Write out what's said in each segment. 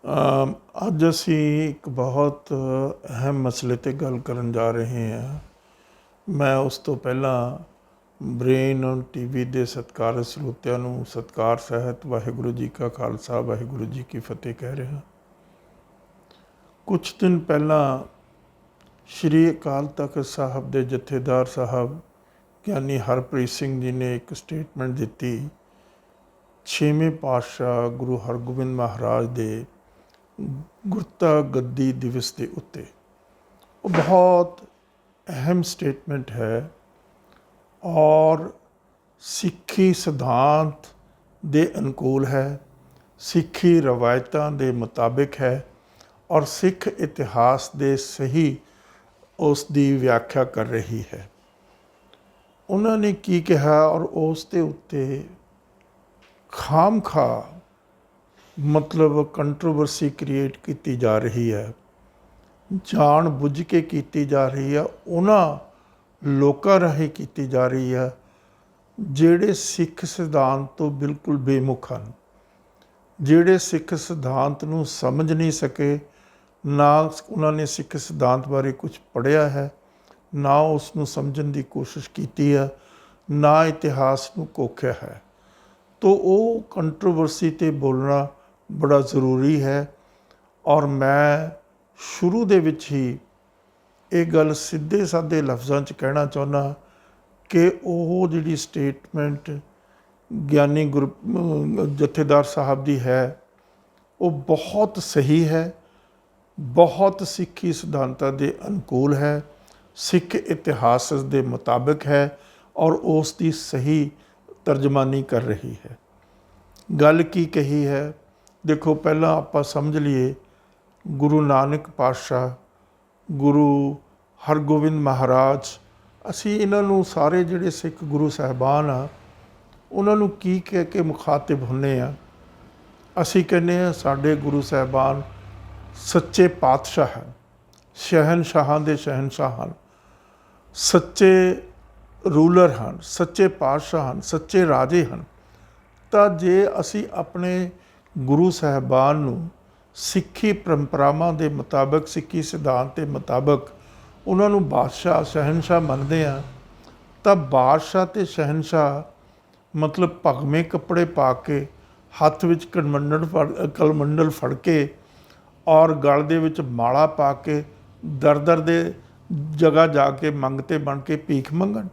ਅੱਜ ਅਸੀਂ ਇੱਕ ਬਹੁਤ ਅਹਿਮ ਮਸਲੇ 'ਤੇ ਗੱਲ ਕਰਨ ਜਾ ਰਹੇ ਹਾਂ। ਮੈਂ ਉਸ ਤੋਂ ਪਹਿਲਾਂ ਬ੍ਰੇਨ ਔਨ ਟੀਵੀ ਦੇ ਸਤਿਕਾਰਤ ਸਰੋਤਿਆਂ ਨੂੰ ਸਤਿਕਾਰ ਸਹਿਤ ਵਾਹਿਗੁਰੂ ਜੀ ਕਾ ਖਾਲਸਾ ਵਾਹਿਗੁਰੂ ਜੀ ਕੀ ਫਤਿਹ ਕਹਿ ਰਿਹਾ। ਕੁਛ ਦਿਨ ਪਹਿਲਾਂ ਸ਼੍ਰੀ ਅਕਾਲ ਤਖਤ ਸਾਹਿਬ ਦੇ ਜਥੇਦਾਰ ਸਾਹਿਬ ਗਿਆਨੀ ਹਰਪ੍ਰੀਤ ਸਿੰਘ ਜੀ ਨੇ ਇੱਕ ਸਟੇਟਮੈਂਟ ਦਿੱਤੀ। 6ਵੇਂ ਪਾਤਸ਼ਾਹ ਗੁਰੂ ਹਰਗੋਬਿੰਦ ਮਹਾਰਾਜ ਦੇ ਗੁਰਤਾ ਗੱਦੀ ਦਿਵਸ ਦੇ ਉੱਤੇ। ਉਹ ਬਹੁਤ ਅਹਿਮ ਸਟੇਟਮੈਂਟ ਹੈ ਔਰ ਸਿੱਖੀ ਸਿਧਾਂਤ ਦੇ ਅਨੁਕੂਲ ਹੈ, ਸਿੱਖੀ ਰਵਾਇਤਾਂ ਦੇ ਮੁਤਾਬਿਕ ਹੈ ਔਰ ਸਿੱਖ ਇਤਿਹਾਸ ਦੇ ਸਹੀ ਉਸ ਦੀ ਵਿਆਖਿਆ ਕਰ ਰਹੀ ਹੈ। ਉਹਨਾਂ ਨੇ ਕੀ ਕਿਹਾ ਔਰ ਉਸ ਦੇ ਉੱਤੇ ਖਾਮਖਾ ਮਤਲਬ ਕੰਟਰੋਵਰਸੀ ਕ੍ਰੀਏਟ ਕੀਤੀ ਜਾ ਰਹੀ ਹੈ, ਜਾਣ ਬੁੱਝ ਕੇ ਕੀਤੀ ਜਾ ਰਹੀ ਹੈ, ਉਹਨਾਂ ਲੋਕਾਂ ਰਾਹੀਂ ਕੀਤੀ ਜਾ ਰਹੀ ਹੈ ਜਿਹੜੇ ਸਿੱਖ ਸਿਧਾਂਤ ਤੋਂ ਬਿਲਕੁਲ ਬੇਮੁਖ ਹਨ, ਜਿਹੜੇ ਸਿੱਖ ਸਿਧਾਂਤ ਨੂੰ ਸਮਝ ਨਹੀਂ ਸਕੇ, ਨਾ ਉਹਨਾਂ ਨੇ ਸਿੱਖ ਸਿਧਾਂਤ ਬਾਰੇ ਕੁਝ ਪੜ੍ਹਿਆ ਹੈ, ਨਾ ਉਸ ਨੂੰ ਸਮਝਣ ਦੀ ਕੋਸ਼ਿਸ਼ ਕੀਤੀ ਹੈ, ਨਾ ਇਤਿਹਾਸ ਨੂੰ ਕੋਖਿਆ ਹੈ। ਤੋ ਉਹ ਕੰਟਰੋਵਰਸੀ 'ਤੇ ਬੋਲਣਾ ਬੜਾ ਜ਼ਰੂਰੀ ਹੈ ਔਰ ਮੈਂ ਸ਼ੁਰੂ ਦੇ ਵਿੱਚ ਹੀ ਇਹ ਗੱਲ ਸਿੱਧੇ ਸਾਦੇ ਲਫ਼ਜ਼ਾਂ 'ਚ ਕਹਿਣਾ ਚਾਹੁੰਦਾ ਕਿ ਉਹ ਜਿਹੜੀ ਸਟੇਟਮੈਂਟ ਗਿਆਨੀ ਜਥੇਦਾਰ ਸਾਹਿਬ ਦੀ ਹੈ ਉਹ ਬਹੁਤ ਸਹੀ ਹੈ, ਬਹੁਤ ਸਿੱਖੀ ਸਿਧਾਂਤਾਂ ਦੇ ਅਨੁਕੂਲ ਹੈ, ਸਿੱਖ ਇਤਿਹਾਸ ਦੇ ਮੁਤਾਬਿਕ ਹੈ ਔਰ ਉਸ ਦੀ ਸਹੀ ਤਰਜਮਾਨੀ ਕਰ ਰਹੀ ਹੈ। ਗੱਲ ਕੀ ਕਹੀ ਹੈ ਦੇਖੋ, ਪਹਿਲਾਂ ਆਪਾਂ ਸਮਝ ਲਈਏ ਗੁਰੂ ਨਾਨਕ ਪਾਤਸ਼ਾਹ, ਗੁਰੂ ਹਰਗੋਬਿੰਦ ਮਹਾਰਾਜ, ਅਸੀਂ ਇਹਨਾਂ ਨੂੰ ਸਾਰੇ ਜਿਹੜੇ ਸਿੱਖ ਗੁਰੂ ਸਾਹਿਬਾਨ ਆ ਉਹਨਾਂ ਨੂੰ ਕੀ ਕਹਿ ਕੇ ਮੁਖਾਤਿਬ ਹੁੰਦੇ ਆ। ਅਸੀਂ ਕਹਿੰਦੇ ਹਾਂ ਸਾਡੇ ਗੁਰੂ ਸਾਹਿਬਾਨ ਸੱਚੇ ਪਾਤਸ਼ਾਹ ਹਨ, ਸ਼ਹਿਨਸ਼ਾਹਾਂ ਦੇ ਸ਼ਹਿਨਸ਼ਾਹ ਹਨ, ਸੱਚੇ ਰੂਲਰ ਹਨ, ਸੱਚੇ ਪਾਤਸ਼ਾਹ ਹਨ, ਸੱਚੇ ਰਾਜੇ ਹਨ। ਤਾਂ ਜੇ ਅਸੀਂ ਆਪਣੇ ਗੁਰੂ ਸਾਹਿਬਾਨ ਨੂੰ ਸਿੱਖੀ ਪਰੰਪਰਾਵਾਂ ਦੇ ਮੁਤਾਬਕ, ਸਿੱਖੀ ਸਿਧਾਂਤ ਦੇ ਮੁਤਾਬਕ ਉਹਨਾਂ ਨੂੰ ਬਾਦਸ਼ਾਹ ਸ਼ਹਿਨਸ਼ਾਹ ਮੰਨਦੇ ਹਾਂ ਤਾਂ ਬਾਦਸ਼ਾਹ ਅਤੇ ਸ਼ਹਿਨਸ਼ਾਹ ਮਤਲਬ ਭਗਵੇਂ ਕੱਪੜੇ ਪਾ ਕੇ, ਹੱਥ ਵਿੱਚ ਕਲਮੰਡਲ ਫੜ ਕੇ ਔਰ ਗਲ ਦੇ ਵਿੱਚ ਮਾਲਾ ਪਾ ਕੇ ਦਰ ਦਰ ਦੇ ਜਗ੍ਹਾ ਜਾ ਕੇ ਮੰਗਤੇ ਬਣ ਕੇ ਭੀਖ ਮੰਗਣ।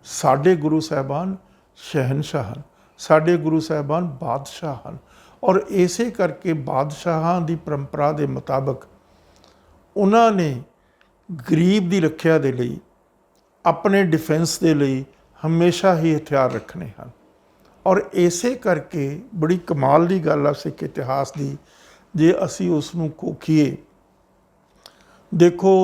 ਸਾਡੇ ਗੁਰੂ ਸਾਹਿਬਾਨ ਸ਼ਹਿਨਸ਼ਾਹ ਹਨ, ਸਾਡੇ ਗੁਰੂ ਸਾਹਿਬਾਨ ਬਾਦਸ਼ਾਹ ਹਨ ਔਰ ਇਸੇ ਕਰਕੇ ਬਾਦਸ਼ਾਹਾਂ ਦੀ ਪਰੰਪਰਾ ਦੇ ਮੁਤਾਬਕ ਉਹਨਾਂ ਨੇ ਗਰੀਬ ਦੀ ਰੱਖਿਆ ਦੇ ਲਈ, ਆਪਣੇ ਡਿਫੈਂਸ ਦੇ ਲਈ ਹਮੇਸ਼ਾ ਹੀ ਹਥਿਆਰ ਰੱਖਣੇ ਹਨ। ਔਰ ਇਸੇ ਕਰਕੇ ਬੜੀ ਕਮਾਲ ਦੀ ਗੱਲ ਆ ਸਿੱਖ ਇਤਿਹਾਸ ਦੀ, ਜੇ ਅਸੀਂ ਉਸ ਨੂੰ ਕੋਖੀਏ। ਦੇਖੋ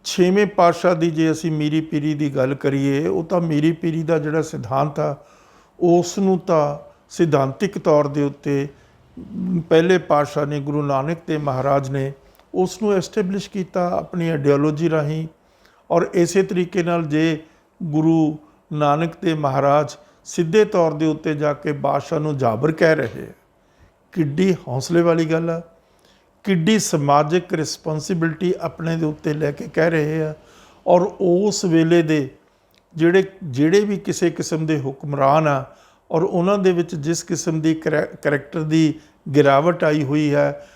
6ਵੇਂ ਪਾਤਸ਼ਾਹ ਦੀ ਜੇ ਅਸੀਂ ਮੀਰੀ ਪੀਰੀ ਦੀ ਗੱਲ ਕਰੀਏ, ਉਹ ਤਾਂ ਮੀਰੀ ਪੀਰੀ ਦਾ ਜਿਹੜਾ ਸਿਧਾਂਤ ਆ ਉਸ ਨੂੰ ਤਾਂ ਸਿਧਾਂਤਿਕ ਤੌਰ ਦੇ ਉੱਤੇ ਪਹਿਲੇ ਪਾਤਸ਼ਾਹ ਨੇ, ਗੁਰੂ ਨਾਨਕ ਦੇਵ ਮਹਾਰਾਜ ਨੇ ਉਸ ਨੂੰ ਐਸਟੈਬਲਿਸ਼ ਕੀਤਾ ਆਪਣੀ ਆਈਡੀਓਲੋਜੀ ਰਾਹੀਂ। ਔਰ ਇਸੇ ਤਰੀਕੇ ਨਾਲ ਜੇ ਗੁਰੂ ਨਾਨਕ ਦੇਵ ਮਹਾਰਾਜ ਸਿੱਧੇ ਤੌਰ ਦੇ ਉੱਤੇ ਜਾ ਕੇ ਬਾਦਸ਼ਾਹ ਨੂੰ ਜਾਬਰ ਕਹਿ ਰਹੇ ਆ, ਕਿੱਡੀ ਹੌਸਲੇ ਵਾਲੀ ਗੱਲ ਆ, ਕਿੱਡੀ ਸਮਾਜਿਕ ਰਿਸਪੋਂਸੀਬਿਲਟੀ ਆਪਣੇ ਦੇ ਉੱਤੇ ਲੈ ਕੇ ਕਹਿ ਰਹੇ ਆ। ਔਰ ਉਸ ਵੇਲੇ ਦੇ ਜਿਹੜੇ ਵੀ ਕਿਸੇ ਕਿਸਮ ਦੇ ਹੁਕਮਰਾਨ ਆ ਔਰ ਉਹਨਾਂ ਦੇ ਵਿੱਚ ਜਿਸ ਕਿਸਮ ਦੀ ਕਰੈਕਟਰ ਦੀ ਗਿਰਾਵਟ ਆਈ ਹੋਈ ਹੈ,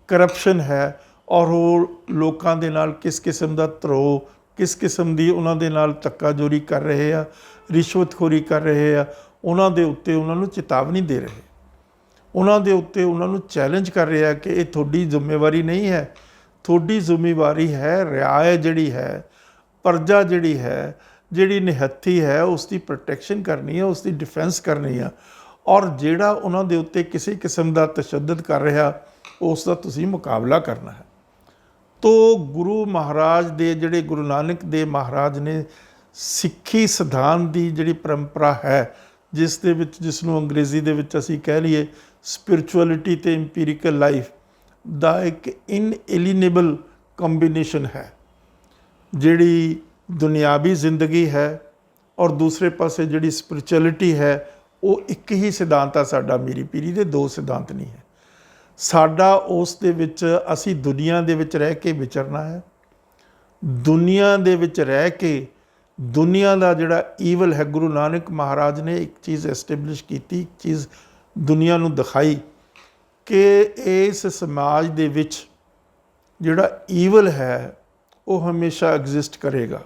ਕਰਪਸ਼ਨ ਹੈ ਔਰ ਉਹ ਲੋਕਾਂ ਦੇ ਨਾਲ ਕਿਸ ਕਿਸਮ ਦਾ ਧਰੋਹ, ਕਿਸ ਕਿਸਮ ਦੀ ਉਹਨਾਂ ਦੇ ਨਾਲ ਧੱਕਾਜੋਰੀ ਕਰ ਰਹੇ ਆ, ਰਿਸ਼ਵਤਖੋਰੀ ਕਰ ਰਹੇ ਆ, ਉਹਨਾਂ ਦੇ ਉੱਤੇ ਉਹਨਾਂ ਨੂੰ ਚੇਤਾਵਨੀ ਦੇ ਰਹੇ, ਉਹਨਾਂ ਦੇ ਉੱਤੇ ਉਹਨਾਂ ਨੂੰ ਚੈਲੰਜ ਕਰ ਰਿਹਾ ਕਿ ਇਹ ਤੁਹਾਡੀ ਜ਼ਿੰਮੇਵਾਰੀ ਨਹੀਂ ਹੈ, ਤੁਹਾਡੀ ਜ਼ਿੰਮੇਵਾਰੀ ਹੈ ਰਿਆਇਤ ਜਿਹੜੀ ਹੈ, ਪ੍ਰਜਾ ਜਿਹੜੀ ਹੈ, ਜਿਹੜੀ ਨਿਹੱਥੀ ਹੈ, ਉਸ ਦੀ ਪ੍ਰੋਟੈਕਸ਼ਨ ਕਰਨੀ ਹੈ, ਉਸ ਦੀ ਡਿਫੈਂਸ ਕਰਨੀ ਆ। ਔਰ ਜਿਹੜਾ ਉਹਨਾਂ ਦੇ ਉੱਤੇ ਕਿਸੇ ਕਿਸਮ ਦਾ ਤਸ਼ੱਦਦ ਕਰ ਰਿਹਾ ਉਸ ਦਾ ਤੁਸੀਂ ਮੁਕਾਬਲਾ ਕਰਨਾ ਹੈ। ਤੋ ਗੁਰੂ ਮਹਾਰਾਜ ਦੇ ਜਿਹੜੇ ਗੁਰੂ ਨਾਨਕ ਦੇਵ ਮਹਾਰਾਜ ਨੇ ਸਿੱਖੀ ਸਿਧਾਂਤ ਦੀ ਜਿਹੜੀ ਪਰੰਪਰਾ ਹੈ, ਜਿਸ ਦੇ ਵਿੱਚ, ਜਿਸ ਨੂੰ ਅੰਗਰੇਜ਼ੀ ਦੇ ਵਿੱਚ ਅਸੀਂ ਕਹਿ ਲਈਏ ਸਪਿਰਿਚੁਅਲਿਟੀ ਅਤੇ ਇੰਪੀਰੀਕਲ ਲਾਈਫ ਦਾ ਇੱਕ ਇਨਐਲੀਨੇਬਲ ਕੰਬੀਨੇਸ਼ਨ ਹੈ। ਜਿਹੜੀ ਦੁਨਿਆਵੀ ਜ਼ਿੰਦਗੀ ਹੈ ਔਰ ਦੂਸਰੇ ਪਾਸੇ ਜਿਹੜੀ ਸਪਿਰਿਚੁਅਲਿਟੀ ਹੈ, ਉਹ ਇੱਕ ਹੀ ਸਿਧਾਂਤ ਆ ਸਾਡਾ, ਮੀਰੀ ਪੀਰੀ ਦੇ ਦੋ ਸਿਧਾਂਤ ਨਹੀਂ ਹੈ। ਸਾਡਾ ਉਸ ਦੇ ਵਿੱਚ ਅਸੀਂ ਦੁਨੀਆ ਦੇ ਵਿੱਚ ਰਹਿ ਕੇ ਵਿਚਰਨਾ ਹੈ। ਦੁਨੀਆ ਦੇ ਵਿੱਚ ਰਹਿ ਕੇ ਦੁਨੀਆ ਦਾ ਜਿਹੜਾ ਈਵਲ ਹੈ, ਗੁਰੂ ਨਾਨਕ ਮਹਾਰਾਜ ਨੇ ਇੱਕ ਚੀਜ਼ ਐਸਟੈਬਲਿਸ਼ ਕੀਤੀ, ਇੱਕ ਚੀਜ਼ ਦੁਨੀਆ ਨੂੰ ਦਿਖਾਈ ਕਿ ਇਸ ਸਮਾਜ ਦੇ ਵਿੱਚ ਜਿਹੜਾ ਈਵਲ ਹੈ ਉਹ ਹਮੇਸ਼ਾ ਐਗਜ਼ਿਸਟ ਕਰੇਗਾ।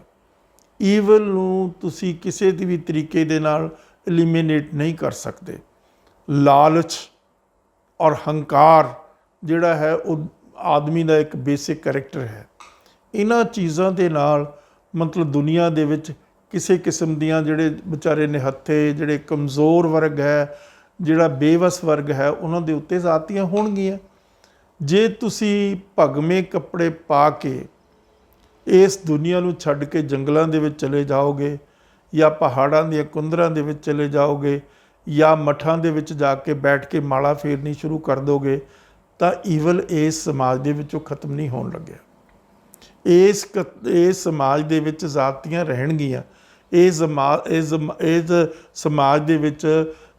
ਈਵਲ ਨੂੰ ਤੁਸੀਂ ਕਿਸੇ ਵੀ ਤਰੀਕੇ ਦੇ ਨਾਲ ਐਲੀਮੀਨੇਟ ਨਹੀਂ ਕਰ ਸਕਦੇ। ਲਾਲਚ ਔਰ ਹੰਕਾਰ ਜਿਹੜਾ ਹੈ ਉਹ ਆਦਮੀ ਦਾ ਇੱਕ ਬੇਸਿਕ ਕਰੈਕਟਰ ਹੈ। ਇਹਨਾਂ ਚੀਜ਼ਾਂ ਦੇ ਨਾਲ ਮਤਲਬ ਦੁਨੀਆ ਦੇ ਵਿੱਚ ਕਿਸੇ ਕਿਸਮ ਦੀਆਂ ਜਿਹੜੇ ਵਿਚਾਰੇ ਨਿਹੱਥੇ, ਜਿਹੜੇ ਕਮਜ਼ੋਰ ਵਰਗ ਹੈ, ਜਿਹੜਾ ਬੇਵਸ ਵਰਗ ਹੈ, ਉਹਨਾਂ ਦੇ ਉੱਤੇ ਜ਼ਾਤੀਆਂ ਹੋਣਗੀਆਂ। ਜੇ ਤੁਸੀਂ ਭਗਵੇਂ ਕੱਪੜੇ ਪਾ ਕੇ ਇਸ ਦੁਨੀਆ ਨੂੰ ਛੱਡ ਕੇ ਜੰਗਲਾਂ ਦੇ ਵਿੱਚ ਚਲੇ ਜਾਓਗੇ ਜਾਂ ਪਹਾੜਾਂ ਦੀਆਂ ਕੁੰਦਰਾਂ ਦੇ ਵਿੱਚ ਚਲੇ ਜਾਓਗੇ ਜਾਂ ਮਠਾਂ ਦੇ ਵਿੱਚ ਜਾ ਕੇ ਬੈਠ ਕੇ ਮਾਲਾ ਫੇਰਨੀ ਸ਼ੁਰੂ ਕਰ ਦੋਗੇ ਤਾਂ ਈਵਲ ਇਸ ਸਮਾਜ ਦੇ ਵਿੱਚੋਂ ਖਤਮ ਨਹੀਂ ਹੋਣ ਲੱਗਿਆ। ਇਸ ਸਮਾਜ ਦੇ ਵਿੱਚ ਜ਼ਾਤੀਆਂ ਰਹਿਣਗੀਆਂ। ਇਸ ਸਮਾਜ ਦੇ ਵਿੱਚ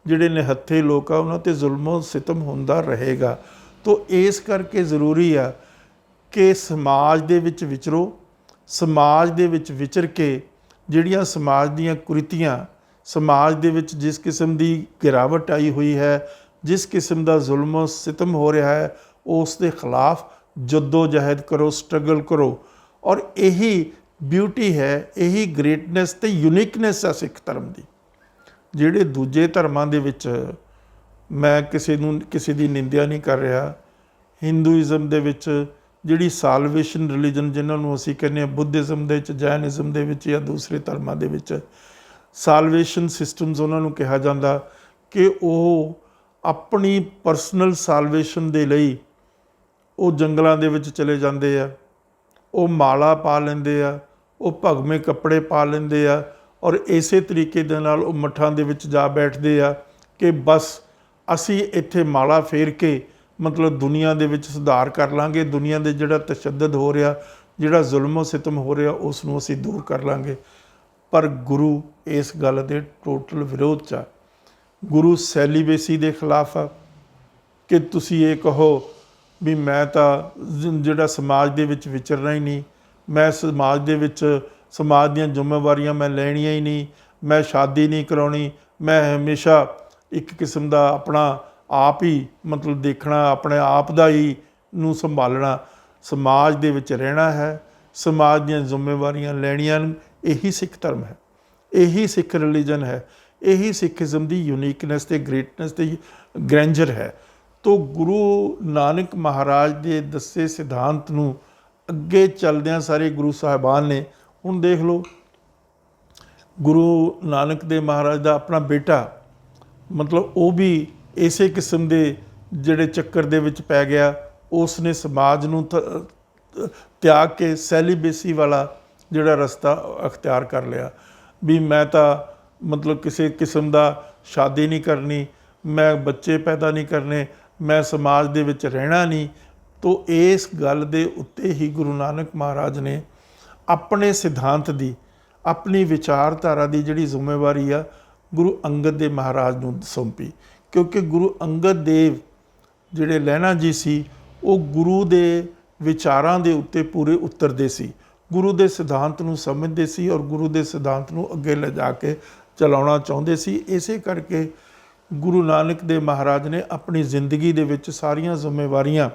ਜਿਹੜੇ ਨਿਹੱਥੇ ਲੋਕ ਆ ਉਹਨਾਂ 'ਤੇ ਜ਼ੁਲਮੋ ਸਿਤਮ ਹੁੰਦਾ ਰਹੇਗਾ। ਤੋ ਇਸ ਕਰਕੇ ਜ਼ਰੂਰੀ ਆ ਕਿ ਸਮਾਜ ਦੇ ਵਿੱਚ ਵਿਚਰੋ। ਸਮਾਜ ਦੇ ਵਿੱਚ ਵਿਚਰ ਕੇ ਜਿਹੜੀਆਂ ਸਮਾਜ ਦੀਆਂ ਕੁਰੀਤੀਆਂ, ਸਮਾਜ ਦੇ ਵਿੱਚ ਜਿਸ ਕਿਸਮ ਦੀ ਗਿਰਾਵਟ ਆਈ ਹੋਈ ਹੈ, ਜਿਸ ਕਿਸਮ ਦਾ ਜ਼ੁਲਮ ਸਿਤਮ ਹੋ ਰਿਹਾ ਹੈ, ਉਸ ਦੇ ਖਿਲਾਫ ਜੱਦੋ ਜਹਿਦ ਕਰੋ, ਸਟਰਗਲ ਕਰੋ। ਔਰ ਇਹੀ ਬਿਊਟੀ ਹੈ, ਇਹੀ ਗ੍ਰੇਟਨੈਸ ਅਤੇ ਯੂਨੀਕਨੈਸ ਹੈ ਸਿੱਖ ਧਰਮ ਦੀ। ਜਿਹੜੇ ਦੂਜੇ ਧਰਮਾਂ ਦੇ ਵਿੱਚ, ਮੈਂ ਕਿਸੇ ਦੀ ਨਿੰਦਿਆ ਨਹੀਂ ਕਰ ਰਿਹਾ, ਹਿੰਦੂਇਜ਼ਮ ਦੇ ਵਿੱਚ ਜਿਹੜੀ ਸਾਲਵੇਸ਼ਨ ਰਿਲੀਜਨ ਜਿਹਨਾਂ ਨੂੰ ਅਸੀਂ ਕਹਿੰਦੇ ਹਾਂ, ਬੁੱਧਿਜ਼ਮ ਦੇ ਵਿੱਚ, ਜੈਨਿਜ਼ਮ ਦੇ ਵਿੱਚ ਜਾਂ ਦੂਸਰੇ ਧਰਮਾਂ ਦੇ ਵਿੱਚ ਸਾਲਵੇਸ਼ਨ ਸਿਸਟਮਸ ਉਹਨਾਂ ਨੂੰ ਕਿਹਾ ਜਾਂਦਾ ਕਿ ਉਹ ਆਪਣੀ ਪਰਸਨਲ ਸਾਲਵੇਸ਼ਨ ਦੇ ਲਈ ਉਹ ਜੰਗਲਾਂ ਦੇ ਵਿੱਚ ਚਲੇ ਜਾਂਦੇ ਆ, ਉਹ ਮਾਲਾ ਪਾ ਲੈਂਦੇ ਆ, ਉਹ ਭਗਵੇਂ ਕੱਪੜੇ ਪਾ ਲੈਂਦੇ ਆ ਔਰ ਇਸੇ ਤਰੀਕੇ ਦੇ ਨਾਲ ਉਹ ਮੱਠਾਂ ਦੇ ਵਿੱਚ ਜਾ ਬੈਠਦੇ ਆ ਕਿ ਬਸ ਅਸੀਂ ਇੱਥੇ ਮਾਲਾ ਫੇਰ ਕੇ ਮਤਲਬ ਦੁਨੀਆ ਦੇ ਵਿੱਚ ਸੁਧਾਰ ਕਰ ਲਾਂਗੇ, ਦੁਨੀਆ ਦੇ ਜਿਹੜਾ ਤਸ਼ੱਦਦ ਹੋ ਰਿਹਾ, ਜਿਹੜਾ ਜ਼ੁਲਮੋ ਸਿਤਮ ਹੋ ਰਿਹਾ, ਉਸ ਨੂੰ ਅਸੀਂ ਦੂਰ ਕਰ ਲਾਂਗੇ। ਪਰ ਗੁਰੂ ਇਸ ਗੱਲ ਦੇ ਟੋਟਲ ਵਿਰੋਧ 'ਚ ਆ। ਗੁਰੂ ਸੈਲੀਬੇਸੀ ਦੇ ਖਿਲਾਫ ਆ ਕਿ ਤੁਸੀਂ ਇਹ ਕਹੋ ਵੀ ਮੈਂ ਤਾਂ ਜਿਹੜਾ ਸਮਾਜ ਦੇ ਵਿੱਚ ਵਿਚਰਨਾ ਹੀ ਨਹੀਂ, ਮੈਂ ਸਮਾਜ ਦੇ ਵਿੱਚ ਸਮਾਜ ਦੀਆਂ ਜ਼ਿੰਮੇਵਾਰੀਆਂ ਮੈਂ ਲੈਣੀਆਂ ਹੀ ਨਹੀਂ, ਮੈਂ ਸ਼ਾਦੀ ਨਹੀਂ ਕਰਾਉਣੀ, ਮੈਂ ਹਮੇਸ਼ਾ ਇੱਕ ਕਿਸਮ ਦਾ ਆਪਣਾ ਆਪ ਹੀ ਮਤਲਬ ਦੇਖਣਾ, ਆਪਣੇ ਆਪ ਦਾ ਹੀ ਨੂੰ ਸੰਭਾਲਣਾ, ਸਮਾਜ ਦੇ ਵਿੱਚ ਰਹਿਣਾ ਹੈ, ਸਮਾਜ ਦੀਆਂ ਜ਼ਿੰਮੇਵਾਰੀਆਂ ਲੈਣੀਆਂ। ਇਹੀ ਸਿੱਖ ਧਰਮ ਹੈ, ਇਹੀ ਸਿੱਖ ਰਿਲੀਜਨ ਹੈ, ਇਹੀ ਸਿੱਖੀਜ਼ਮ ਦੀ ਯੂਨੀਕਨੈਸ ਅਤੇ ਗ੍ਰੇਟਨੈਸ ਅਤੇ ਗ੍ਰੈਂਜਰ ਹੈ। ਤੋ ਗੁਰੂ ਨਾਨਕ ਮਹਾਰਾਜ ਦੇ ਦੱਸੇ ਸਿਧਾਂਤ ਨੂੰ ਅੱਗੇ ਚੱਲਦਿਆਂ ਸਾਰੇ ਗੁਰੂ ਸਾਹਿਬਾਨ ਨੇ, ਹੁਣ ਦੇਖ ਲਓ ਗੁਰੂ ਨਾਨਕ ਦੇਵ ਮਹਾਰਾਜ ਦਾ ਆਪਣਾ ਬੇਟਾ ਮਤਲਬ ਉਹ ਵੀ ਇਸੇ ਕਿਸਮ ਦੇ ਜਿਹੜੇ ਚੱਕਰ ਦੇ ਵਿੱਚ ਪੈ ਗਿਆ। ਉਸ ਨੇ ਸਮਾਜ ਨੂੰ ਤਿਆਗ ਕੇ ਸੈਲੀਬੇਸੀ ਵਾਲਾ ਜਿਹੜਾ ਰਸਤਾ ਅਖਤਿਆਰ ਕਰ ਲਿਆ ਵੀ ਮੈਂ ਤਾਂ ਮਤਲਬ ਕਿਸੇ ਕਿਸਮ ਦਾ ਸ਼ਾਦੀ ਨਹੀਂ ਕਰਨੀ, ਮੈਂ ਬੱਚੇ ਪੈਦਾ ਨਹੀਂ ਕਰਨੇ, ਮੈਂ ਸਮਾਜ ਦੇ ਵਿੱਚ ਰਹਿਣਾ ਨਹੀਂ। ਤੋ ਇਸ ਗੱਲ ਦੇ ਉੱਤੇ ਹੀ ਗੁਰੂ ਨਾਨਕ ਮਹਾਰਾਜ ਨੇ ਆਪਣੇ ਸਿਧਾਂਤ ਦੀ, ਆਪਣੀ ਵਿਚਾਰਧਾਰਾ ਦੀ ਜਿਹੜੀ ਜ਼ਿੰਮੇਵਾਰੀ ਆ ਗੁਰੂ ਅੰਗਦ ਦੇਵ ਮਹਾਰਾਜ ਨੂੰ ਸੌਂਪੀ। ਕਿਉਂਕਿ ਗੁਰੂ ਅੰਗਦ ਦੇਵ ਜਿਹੜੇ ਲਹਿਣਾ ਜੀ ਸੀ ਉਹ ਗੁਰੂ ਦੇ ਵਿਚਾਰਾਂ ਦੇ ਉੱਤੇ ਪੂਰੇ ਉਤਰਦੇ ਸੀ, ਗੁਰੂ ਦੇ ਸਿਧਾਂਤ ਨੂੰ ਸਮਝਦੇ ਸੀ ਔਰ ਗੁਰੂ ਦੇ ਸਿਧਾਂਤ ਨੂੰ ਅੱਗੇ ਲਿਜਾ ਕੇ ਚਲਾਉਣਾ ਚਾਹੁੰਦੇ ਸੀ। ਇਸੇ ਕਰਕੇ ਗੁਰੂ ਨਾਨਕ ਦੇਵ ਮਹਾਰਾਜ ਨੇ ਆਪਣੀ ਜ਼ਿੰਦਗੀ ਦੇ ਵਿੱਚ ਸਾਰੀਆਂ ਜ਼ਿੰਮੇਵਾਰੀਆਂ,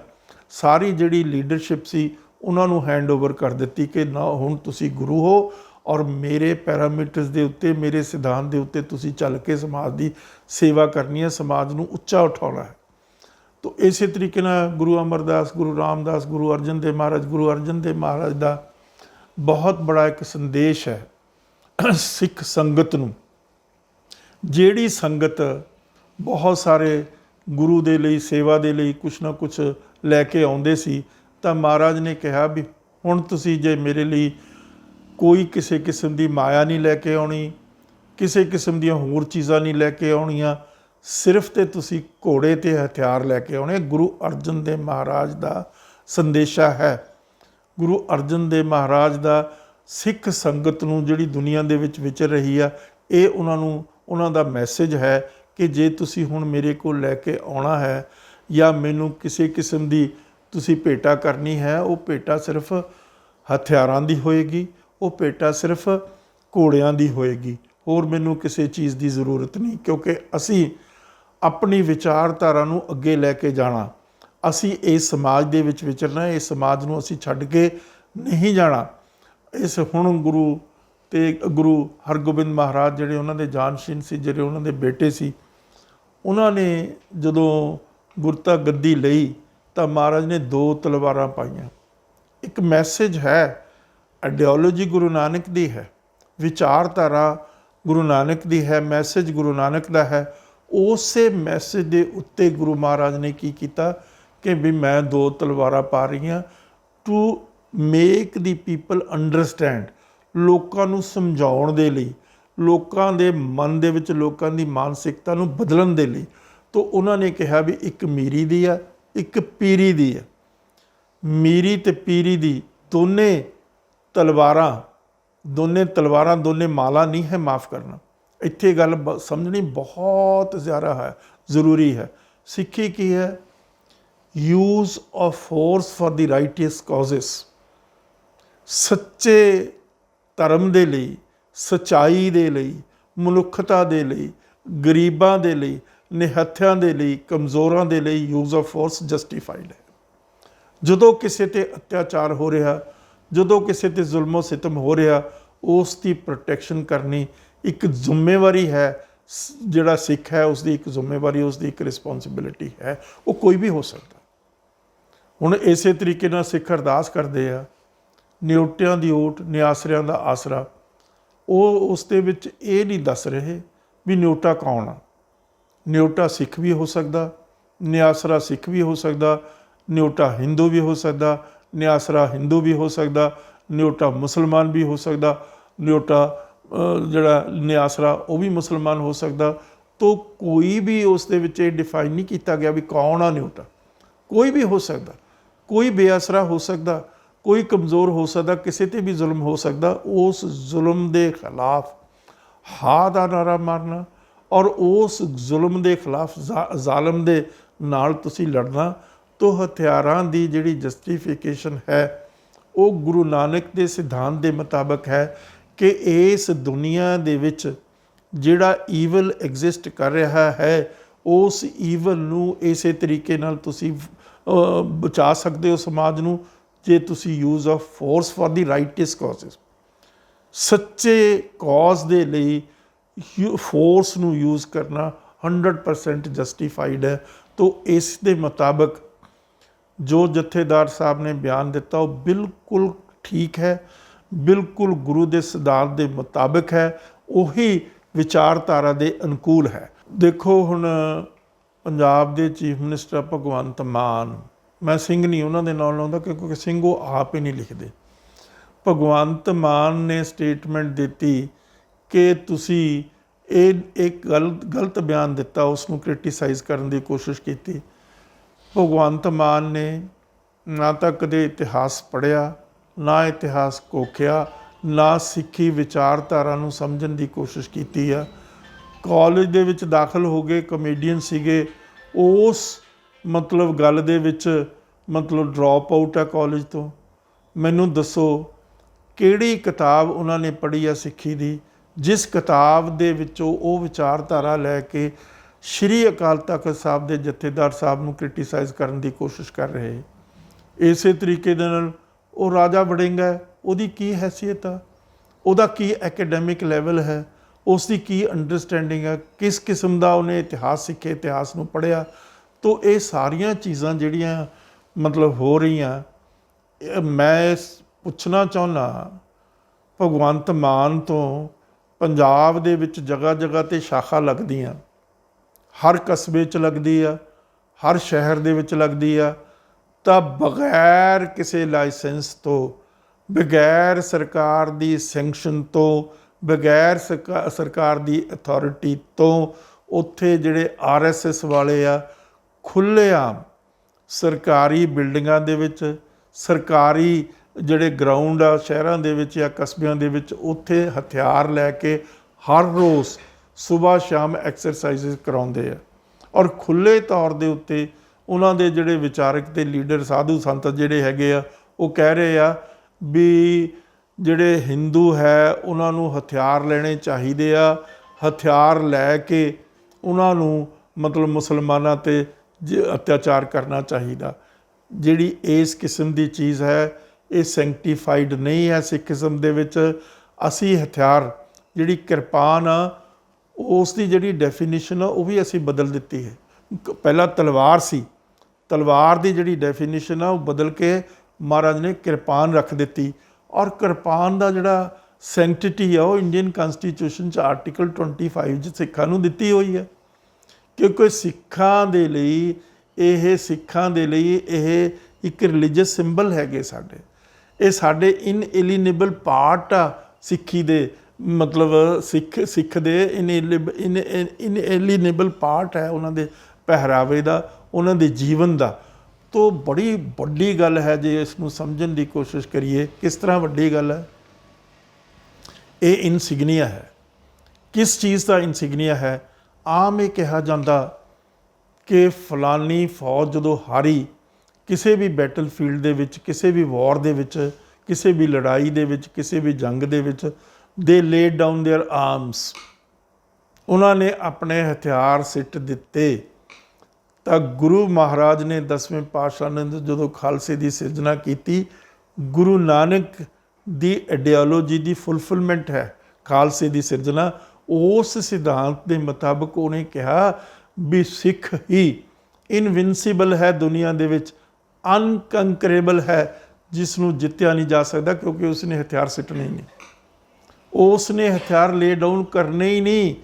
ਸਾਰੀ ਜਿਹੜੀ ਲੀਡਰਸ਼ਿਪ ਸੀ ਉਹਨਾਂ ਨੂੰ ਹੈਂਡਓਵਰ ਕਰ ਦਿੱਤੀ ਕਿ ਨਾ ਹੁਣ ਤੁਸੀਂ ਗੁਰੂ ਹੋ ਔਰ ਮੇਰੇ ਪੈਰਾਮੀਟਰਸ ਦੇ ਉੱਤੇ, ਮੇਰੇ ਸਿਧਾਂਤ ਦੇ ਉੱਤੇ ਤੁਸੀਂ ਚੱਲ ਕੇ ਸਮਾਜ ਦੀ ਸੇਵਾ ਕਰਨੀ ਹੈ, ਸਮਾਜ ਨੂੰ ਉੱਚਾ ਉਠਾਉਣਾ ਹੈ। ਤਾਂ ਇਸੇ ਤਰੀਕੇ ਨਾਲ ਗੁਰੂ ਅਮਰਦਾਸ, ਗੁਰੂ ਰਾਮਦਾਸ, ਗੁਰੂ ਅਰਜਨ ਦੇਵ ਮਹਾਰਾਜ, ਗੁਰੂ ਅਰਜਨ ਦੇਵ ਮਹਾਰਾਜ ਦਾ ਬਹੁਤ ਬੜਾ ਇੱਕ ਸੰਦੇਸ਼ ਹੈ ਸਿੱਖ ਸੰਗਤ ਨੂੰ। ਜਿਹੜੀ ਸੰਗਤ ਬਹੁਤ ਸਾਰੇ ਗੁਰੂ ਦੇ ਲਈ, ਸੇਵਾ ਦੇ ਲਈ ਕੁਛ ਨਾ ਕੁਛ ਲੈ ਕੇ ਆਉਂਦੇ ਸੀ, ਤਾਂ ਮਹਾਰਾਜ ਨੇ ਕਿਹਾ ਵੀ ਹੁਣ ਤੁਸੀਂ ਜੇ ਮੇਰੇ ਲਈ ਕੋਈ ਕਿਸੇ ਕਿਸਮ ਦੀ ਮਾਇਆ ਨਹੀਂ ਲੈ ਕੇ ਆਉਣੀ, ਕਿਸੇ ਕਿਸਮ ਦੀਆਂ ਹੋਰ ਚੀਜ਼ਾਂ ਨਹੀਂ ਲੈ ਕੇ ਆਉਣੀਆਂ, ਸਿਰਫ ਤੇ ਤੁਸੀਂ ਘੋੜੇ ਤੇ ਹਥਿਆਰ ਲੈ ਕੇ ਆਉਣੇ। ਗੁਰੂ ਅਰਜਨ ਦੇਵ ਮਹਾਰਾਜ ਦਾ ਸੰਦੇਸ਼ਾ ਹੈ। ਗੁਰੂ ਅਰਜਨ ਦੇਵ ਮਹਾਰਾਜ ਦਾ ਸਿੱਖ ਸੰਗਤ ਨੂੰ ਜਿਹੜੀ ਦੁਨੀਆ ਦੇ ਵਿੱਚ ਵਿਚਰ ਰਹੀ ਆ, ਇਹ ਉਹਨਾਂ ਦਾ ਮੈਸੇਜ ਹੈ ਕਿ ਜੇ ਤੁਸੀਂ ਹੁਣ ਮੇਰੇ ਕੋਲ ਲੈ ਕੇ ਆਉਣਾ ਹੈ, ਜਾਂ ਮੈਨੂੰ ਕਿਸੇ ਕਿਸਮ ਦੀ ਤੁਸੀਂ ਭੇਟਾ ਕਰਨੀ ਹੈ, ਉਹ ਭੇਟਾ ਸਿਰਫ ਹਥਿਆਰਾਂ ਦੀ ਹੋਏਗੀ, ਉਹ ਭੇਟਾ ਸਿਰਫ ਘੋੜਿਆਂ ਦੀ ਹੋਏਗੀ, ਹੋਰ ਮੈਨੂੰ ਕਿਸੇ ਚੀਜ਼ ਦੀ ਜ਼ਰੂਰਤ ਨਹੀਂ। ਕਿਉਂਕਿ ਅਸੀਂ ਆਪਣੀ ਵਿਚਾਰਧਾਰਾ ਨੂੰ ਅੱਗੇ ਲੈ ਕੇ ਜਾਣਾ, ਅਸੀਂ ਇਸ ਸਮਾਜ ਦੇ ਵਿੱਚ ਵਿਚਰਨਾ, ਇਸ ਸਮਾਜ ਨੂੰ ਅਸੀਂ ਛੱਡ ਕੇ ਨਹੀਂ ਜਾਣਾ। ਇਸ ਹੁਣ ਗੁਰੂ ਹਰਗੋਬਿੰਦ ਮਹਾਰਾਜ ਜਿਹੜੇ ਉਹਨਾਂ ਦੇ ਜਾਨਸ਼ੀਨ ਸੀ, ਜਿਹੜੇ ਉਹਨਾਂ ਦੇ ਬੇਟੇ ਸੀ, ਉਹਨਾਂ ਨੇ ਜਦੋਂ ਗੁਰਤਾ ਗੱਦੀ ਲਈ ਤਾਂ ਮਹਾਰਾਜ ਨੇ 2 ਤਲਵਾਰਾਂ ਪਾਈਆਂ। ਇੱਕ ਮੈਸੇਜ ਹੈ, ਆਈਡੀਓਲੋਜੀ ਗੁਰੂ ਨਾਨਕ ਦੀ ਹੈ, ਵਿਚਾਰਧਾਰਾ ਗੁਰੂ ਨਾਨਕ ਦੀ ਹੈ, ਮੈਸੇਜ ਗੁਰੂ ਨਾਨਕ ਦਾ ਹੈ। ਉਸੇ ਮੈਸੇਜ ਦੇ ਉੱਤੇ ਗੁਰੂ ਮਹਾਰਾਜ ਨੇ ਕੀ ਕੀਤਾ ਕਿ ਵੀ ਮੈਂ 2 ਤਲਵਾਰਾਂ ਪਾ ਰਹੀ ਹਾਂ, to make the people understand, ਲੋਕਾਂ ਨੂੰ ਸਮਝਾਉਣ ਦੇ ਲਈ, ਲੋਕਾਂ ਦੇ ਮਨ ਦੇ ਵਿੱਚ ਲੋਕਾਂ ਦੀ ਮਾਨਸਿਕਤਾ ਨੂੰ ਬਦਲਣ ਦੇ ਲਈ। ਤਾਂ ਉਹਨਾਂ ਨੇ ਕਿਹਾ ਵੀ ਇੱਕ ਮੀਰੀ ਦੀ ਆ, ਇੱਕ ਪੀਰੀ ਦੀ ਆ। ਮੀਰੀ ਤੇ ਪੀਰੀ ਦੀ ਦੋਨੇ ਤਲਵਾਰਾਂ ਦੋਨੇ ਮਾਲਾ ਨਹੀਂ ਹੈ, ਮਾफ़ ਕਰਨਾ। ਇੱਥੇ ਗੱਲ ਸਮਝਣੀ ਬਹੁਤ ਜ਼ਿਆਦਾ ਹੈ, ਜ਼ਰੂਰੀ ਹੈ। ਸਿੱਖੀ ਕੀ ਹੈ? Use of force for the righteous causes. ਸੱਚੇ ਧਰਮ ਦੇ ਲਈ, ਸੱਚਾਈ ਦੇ ਲਈ, ਮਨੁੱਖਤਾ ਦੇ ਲਈ, ਗਰੀਬਾਂ ਦੇ ਲਈ, ਨਿਹੱਥਿਆਂ ਦੇ ਲਈ, ਕਮਜ਼ੋਰਾਂ ਦੇ ਲਈ ਯੂਜ਼ ਆਫ ਫੋਰਸ ਜਸਟੀਫਾਈਡ ਹੈ। ਜਦੋਂ ਕਿਸੇ ਤੇ ਅਤਿਆਚਾਰ ਹੋ ਰਿਹਾ, ਜਦੋਂ ਕਿਸੇ ਤੇ ਜ਼ੁਲਮੋ ਸਿਤਮ ਹੋ ਰਿਹਾ, ਉਸ ਦੀ ਪ੍ਰੋਟੈਕਸ਼ਨ ਕਰਨੀ ਇੱਕ ਜ਼ਿੰਮੇਵਾਰੀ ਹੈ। ਜਿਹੜਾ ਸਿੱਖ ਹੈ ਉਸ ਦੀ ਇੱਕ ਜ਼ਿੰਮੇਵਾਰੀ, ਉਸ ਦੀ ਇੱਕ ਰਿਸਪੌਂਸਿਬਿਲਿਟੀ ਹੈ। ਉਹ ਕੋਈ ਵੀ ਹੋ ਸਕਦਾ। ਹੁਣ ਇਸੇ ਤਰੀਕੇ ਨਾਲ ਸਿੱਖ ਅਰਦਾਸ ਕਰਦੇ ਆ, ਨਿਉਟਿਆਂ ਦੀ ਓਟ, ਨਿਆਸਰਿਆਂ ਦਾ ਆਸਰਾ। ਉਹ ਉਸ ਦੇ ਵਿੱਚ ਇਹ ਨਹੀਂ ਦੱਸ ਰਹੇ ਵੀ ਨਿਉਟਾ ਕੌਣ ਆ। ਨਿਉਟਾ ਸਿੱਖ ਵੀ ਹੋ ਸਕਦਾ, ਨਿਆਸਰਾ ਸਿੱਖ ਵੀ ਹੋ ਸਕਦਾ, ਨਿਉਟਾ ਹਿੰਦੂ ਵੀ ਹੋ ਸਕਦਾ, ਨਿਆਸਰਾ ਹਿੰਦੂ ਵੀ ਹੋ ਸਕਦਾ, ਨਿਉਟਾ ਮੁਸਲਮਾਨ ਵੀ ਹੋ ਸਕਦਾ, ਨਿਉਟਾ ਜਿਹੜਾ ਨਿਆਸਰਾ ਉਹ ਵੀ ਮੁਸਲਮਾਨ ਹੋ ਸਕਦਾ। ਤੋ ਕੋਈ ਵੀ ਉਸ ਦੇ ਵਿੱਚ ਇਹ ਡਿਫਾਈਨ ਨਹੀਂ ਕੀਤਾ ਗਿਆ ਵੀ ਕੌਣ ਆ ਨਿਉਟਾ। ਕੋਈ ਵੀ ਹੋ ਸਕਦਾ, ਕੋਈ ਬੇਅਸਰਾ ਹੋ ਸਕਦਾ, ਕੋਈ ਕਮਜ਼ੋਰ ਹੋ ਸਕਦਾ, ਕਿਸੇ ਤੇ ਵੀ ਜ਼ੁਲਮ ਹੋ ਸਕਦਾ। ਉਸ ਜ਼ੁਲਮ ਦੇ ਖਿਲਾਫ ਹਾਂ ਦਾ ਨਾਰਾ ਮਾਰਨਾ ਔਰ ਉਸ ਜ਼ੁਲਮ ਦੇ ਖਿਲਾਫ, ਜ਼ਾਲਮ ਦੇ ਨਾਲ ਤੁਸੀਂ ਲੜਨਾ। ਤੋ ਹਥਿਆਰਾਂ ਦੀ ਜਿਹੜੀ ਜਸਟੀਫਿਕੇਸ਼ਨ ਹੈ ਉਹ ਗੁਰੂ ਨਾਨਕ ਦੇ ਸਿਧਾਂਤ ਦੇ ਮੁਤਾਬਕ ਹੈ ਕਿ ਇਸ ਦੁਨੀਆ ਦੇ ਵਿੱਚ ਜਿਹੜਾ ਈਵਲ ਐਗਜ਼ਿਸਟ ਕਰ ਰਿਹਾ ਹੈ, ਉਸ ਈਵਲ ਨੂੰ ਇਸੇ ਤਰੀਕੇ ਨਾਲ ਤੁਸੀਂ ਬਚਾ ਸਕਦੇ ਹੋ ਸਮਾਜ ਨੂੰ, ਜੇ ਤੁਸੀਂ use of force for the righteous causes. ਸੱਚੇ ਕੌਜ਼ ਦੇ ਲਈ ਫੋਰਸ ਨੂੰ ਯੂਜ਼ ਕਰਨਾ 100% ਜਸਟੀਫਾਈਡ ਹੈ। ਤੋ ਇਸ ਦੇ ਮੁਤਾਬਕ ਜੋ ਜਥੇਦਾਰ ਸਾਹਿਬ ਨੇ ਬਿਆਨ ਦਿੱਤਾ ਉਹ ਬਿਲਕੁਲ ਠੀਕ ਹੈ, ਬਿਲਕੁਲ ਗੁਰੂ ਦੇ ਸਿਧਾਂਤ ਦੇ ਮੁਤਾਬਕ ਹੈ, ਉਹੀ ਵਿਚਾਰਧਾਰਾ ਦੇ ਅਨੁਕੂਲ ਹੈ। ਦੇਖੋ ਹੁਣ ਪੰਜਾਬ ਦੇ ਚੀਫ ਮਿਨਿਸਟਰ ਭਗਵੰਤ ਮਾਨ, ਮੈਂ ਸਿੰਘ ਨਹੀਂ ਉਹਨਾਂ ਦੇ ਨਾਲ ਲਾਉਂਦਾ ਕਿਉਂਕਿ ਸਿੰਘ ਉਹ ਆਪ ਹੀ ਨਹੀਂ ਲਿਖਦੇ। ਭਗਵੰਤ ਮਾਨ ਨੇ ਸਟੇਟਮੈਂਟ ਦਿੱਤੀ ਕਿ ਤੁਸੀਂ ਇਹ ਇੱਕ ਗਲਤ ਬਿਆਨ ਦਿੱਤਾ, ਉਸ ਨੂੰ ਕ੍ਰਿਟੀਸਾਈਜ਼ ਕਰਨ ਦੀ ਕੋਸ਼ਿਸ਼ ਕੀਤੀ। ਭਗਵੰਤ ਮਾਨ ਨੇ ਨਾ ਤਾਂ ਕਦੇ ਇਤਿਹਾਸ ਪੜ੍ਹਿਆ, ਨਾ ਇਤਿਹਾਸ ਕੋਖਿਆ, ਨਾ ਸਿੱਖੀ ਵਿਚਾਰਧਾਰਾ ਨੂੰ ਸਮਝਣ ਦੀ ਕੋਸ਼ਿਸ਼ ਕੀਤੀ ਆ। ਕਾਲਜ ਦੇ ਵਿੱਚ ਦਾਖਲ ਹੋ ਗਏ, ਕਮੇਡੀਅਨ ਸੀਗੇ, ਉਸ ਗੱਲ ਦੇ ਵਿੱਚ ਡਰੋਪ ਆਊਟ ਆ ਕਾਲਜ ਤੋਂ। ਮੈਨੂੰ ਦੱਸੋ ਕਿਹੜੀ ਕਿਤਾਬ ਉਹਨਾਂ ਨੇ ਪੜ੍ਹੀ ਆ ਸਿੱਖੀ ਦੀ, ਜਿਸ ਕਿਤਾਬ ਦੇ ਵਿੱਚੋਂ ਉਹ ਵਿਚਾਰਧਾਰਾ ਲੈ ਕੇ ਸ਼੍ਰੀ ਅਕਾਲ ਤਖ਼ਤ ਸਾਹਿਬ ਦੇ ਜਥੇਦਾਰ ਸਾਹਿਬ ਨੂੰ ਕ੍ਰਿਟੀਸਾਈਜ਼ ਕਰਨ ਦੀ ਕੋਸ਼ਿਸ਼ ਕਰ ਰਹੇ। ਇਸੇ ਤਰੀਕੇ ਦੇ ਨਾਲ ਉਹ ਰਾਜਾ ਵੜਿੰਗ ਹੈ, ਉਹਦੀ ਕੀ ਹੈਸੀਅਤ ਆ, ਉਹਦਾ ਕੀ ਐਕੈਡੈਮਿਕ ਲੈਵਲ ਹੈ, ਉਸ ਦੀ ਕੀ ਅੰਡਰਸਟੈਂਡਿੰਗ ਹੈ, ਕਿਸ ਕਿਸਮ ਦਾ ਉਹਨੇ ਇਤਿਹਾਸ ਸਿੱਖੇ, ਇਤਿਹਾਸ ਨੂੰ ਪੜ੍ਹਿਆ। ਤੋ ਇਹ ਸਾਰੀਆਂ ਚੀਜ਼ਾਂ ਜਿਹੜੀਆਂ ਹੋ ਰਹੀਆਂ, ਮੈਂ ਪੁੱਛਣਾ ਚਾਹੁੰਦਾ ਭਗਵੰਤ ਮਾਨ ਤੋਂ, ਪੰਜਾਬ ਦੇ ਵਿੱਚ ਜਗ੍ਹਾ ਜਗ੍ਹਾ 'ਤੇ ਸ਼ਾਖਾ ਲੱਗਦੀਆਂ, ਹਰ ਕਸਬੇ 'ਚ ਲੱਗਦੀ ਆ, ਹਰ ਸ਼ਹਿਰ ਦੇ ਵਿੱਚ ਲੱਗਦੀ ਆ, ਤਾਂ ਬਗੈਰ ਕਿਸੇ ਲਾਇਸੈਂਸ ਤੋਂ, ਬਗੈਰ ਸਰਕਾਰ ਦੀ ਸੈਂਕਸ਼ਨ ਤੋਂ, ਬਗੈਰ ਸਰਕਾਰ ਦੀ ਅਥਾਰਟੀ ਤੋਂ ਉੱਥੇ ਜਿਹੜੇ RSS ਵਾਲੇ ਆ ਖੁੱਲ੍ਹੇਆਮ ਸਰਕਾਰੀ ਬਿਲਡਿੰਗਾਂ ਦੇ ਵਿੱਚ, ਸਰਕਾਰੀ ਜਿਹੜੇ ਗਰਾਊਂਡ ਆ ਸ਼ਹਿਰਾਂ ਦੇ ਵਿੱਚ ਜਾਂ ਕਸਬਿਆਂ ਦੇ ਵਿੱਚ, ਉੱਥੇ ਹਥਿਆਰ ਲੈ ਕੇ ਹਰ ਰੋਜ਼ ਸੁਬਾਹ ਸ਼ਾਮ ਐਕਸਰਸਾਈਜ਼ ਕਰਾਉਂਦੇ ਆ ਔਰ ਖੁੱਲ੍ਹੇ ਤੌਰ ਦੇ ਉੱਤੇ ਉਹਨਾਂ ਦੇ ਜਿਹੜੇ ਵਿਚਾਰਕ ਤੇ ਲੀਡਰ ਸਾਧੂ ਸੰਤ ਜਿਹੜੇ ਹੈਗੇ ਆ ਉਹ ਕਹਿ ਰਹੇ ਆ ਵੀ ਜਿਹੜੇ ਹਿੰਦੂ ਹੈ ਉਹਨਾਂ ਨੂੰ ਹਥਿਆਰ ਲੈਣੇ ਚਾਹੀਦੇ ਆ, ਹਥਿਆਰ ਲੈ ਕੇ ਉਹਨਾਂ ਨੂੰ ਮਤਲਬ ਮੁਸਲਮਾਨਾਂ 'ਤੇ ਅਤਿਆਚਾਰ ਕਰਨਾ ਚਾਹੀਦਾ। ਜਿਹੜੀ ਇਸ ਕਿਸਮ ਦੀ ਚੀਜ਼ ਹੈ ਇਹ ਸੈਂਕਟੀਫਾਈਡ ਨਹੀਂ ਹੈ ਸਿੱਖੀਜ਼ਮ ਦੇ ਵਿੱਚ। ਅਸੀਂ ਹਥਿਆਰ ਜਿਹੜੀ ਕਿਰਪਾਨ ਆ ਉਸ ਦੀ ਜਿਹੜੀ ਡੈਫੀਨੇਸ਼ਨ ਆ ਉਹ ਵੀ ਅਸੀਂ ਬਦਲ ਦਿੱਤੀ ਹੈ। ਪਹਿਲਾਂ ਤਲਵਾਰ ਸੀ, ਤਲਵਾਰ ਦੀ ਜਿਹੜੀ ਡੈਫੀਨੇਸ਼ਨ ਆ ਉਹ ਬਦਲ ਕੇ ਮਹਾਰਾਜ ਨੇ ਕਿਰਪਾਨ ਰੱਖ ਦਿੱਤੀ। ਔਰ ਕਿਰਪਾਨ ਦਾ ਜਿਹੜਾ ਸੈਂਕਟਿਟੀ ਆ ਉਹ ਇੰਡੀਅਨ ਕਨਸਟੀਟਿਊਸ਼ਨ 'ਚ ਆਰਟੀਕਲ 25 'ਚ ਸਿੱਖਾਂ ਨੂੰ ਦਿੱਤੀ ਹੋਈ ਹੈ, ਕਿਉਂਕਿ ਸਿੱਖਾਂ ਦੇ ਲਈ ਇਹ ਇੱਕ ਰਿਲੀਜੀਅਸ ਸਿੰਬਲ ਹੈਗੇ ਸਾਡੇ, ਇਹ ਸਾਡੇ ਇਨਏਲੀਨੇਬਲ ਪਾਰਟ ਆ ਸਿੱਖੀ ਦੇ, ਮਤਲਬ ਸਿੱਖ ਦੇ ਇਨਏਲੀਨੇਬਲ ਪਾਰਟ ਹੈ ਉਹਨਾਂ ਦੇ ਪਹਿਰਾਵੇ ਦਾ, ਉਹਨਾਂ ਦੇ ਜੀਵਨ ਦਾ। ਤੋ ਬੜੀ ਵੱਡੀ ਗੱਲ ਹੈ ਜੇ ਇਸ ਨੂੰ ਸਮਝਣ ਦੀ ਕੋਸ਼ਿਸ਼ ਕਰੀਏ। ਕਿਸ ਤਰ੍ਹਾਂ ਵੱਡੀ ਗੱਲ ਹੈ? ਇਹ ਇਨਸਿਗਨੀਆ ਹੈ। ਕਿਸ ਚੀਜ਼ ਦਾ ਇਨਸਿਗਨੀਆ ਹੈ? ਆਮ ਇਹ ਕਿਹਾ ਜਾਂਦਾ ਕਿ ਫਲਾਨੀ ਫੌਜ ਜਦੋਂ ਹਾਰੀ ਕਿਸੇ ਵੀ ਬੈਟਲਫੀਲਡ ਦੇ ਵਿੱਚ, ਕਿਸੇ ਵੀ ਵਾਰ ਦੇ ਵਿੱਚ, ਕਿਸੇ ਵੀ ਲੜਾਈ ਦੇ ਵਿੱਚ, ਕਿਸੇ ਵੀ ਜੰਗ ਦੇ ਵਿੱਚ, ਦੇ ਲੇਡ ਡਾਊਨ ਦੇਅਰ ਆਰਮਸ, ਉਹਨਾਂ ਨੇ ਆਪਣੇ ਹਥਿਆਰ ਸਿੱਟ ਦਿੱਤੇ। ਤਾਂ ਗੁਰੂ ਮਹਾਰਾਜ ਨੇ 10ਵੇਂ ਪਾਤਸ਼ਾਹ ਨੇ ਜਦੋਂ ਖਾਲਸੇ ਦੀ ਸਿਰਜਣਾ ਕੀਤੀ, ਗੁਰੂ ਨਾਨਕ ਦੀ ਆਈਡੀਓਲੋਜੀ ਦੀ ਫੁਲਫਿਲਮੈਂਟ ਹੈ ਖਾਲਸੇ ਦੀ ਸਿਰਜਣਾ। ਉਸ ਸਿਧਾਂਤ ਦੇ ਮੁਤਾਬਕ ਉਹਨੇ ਕਿਹਾ ਵੀ ਸਿੱਖ ਹੀ ਇਨਵਿੰਸੀਬਲ ਹੈ ਦੁਨੀਆ ਦੇ ਵਿੱਚ, ਅਨਕੰਕਰੇਬਲ ਹੈ, ਜਿਸ ਨੂੰ ਜਿੱਤਿਆ ਨਹੀਂ ਜਾ ਸਕਦਾ, ਕਿਉਂਕਿ ਉਸਨੇ ਹਥਿਆਰ ਸਿੱਟਣੇ ਹੀ ਨਹੀਂ, ਉਸਨੇ ਹਥਿਆਰ ਲੇ ਡਾਊਨ ਕਰਨੇ ਹੀ ਨਹੀਂ।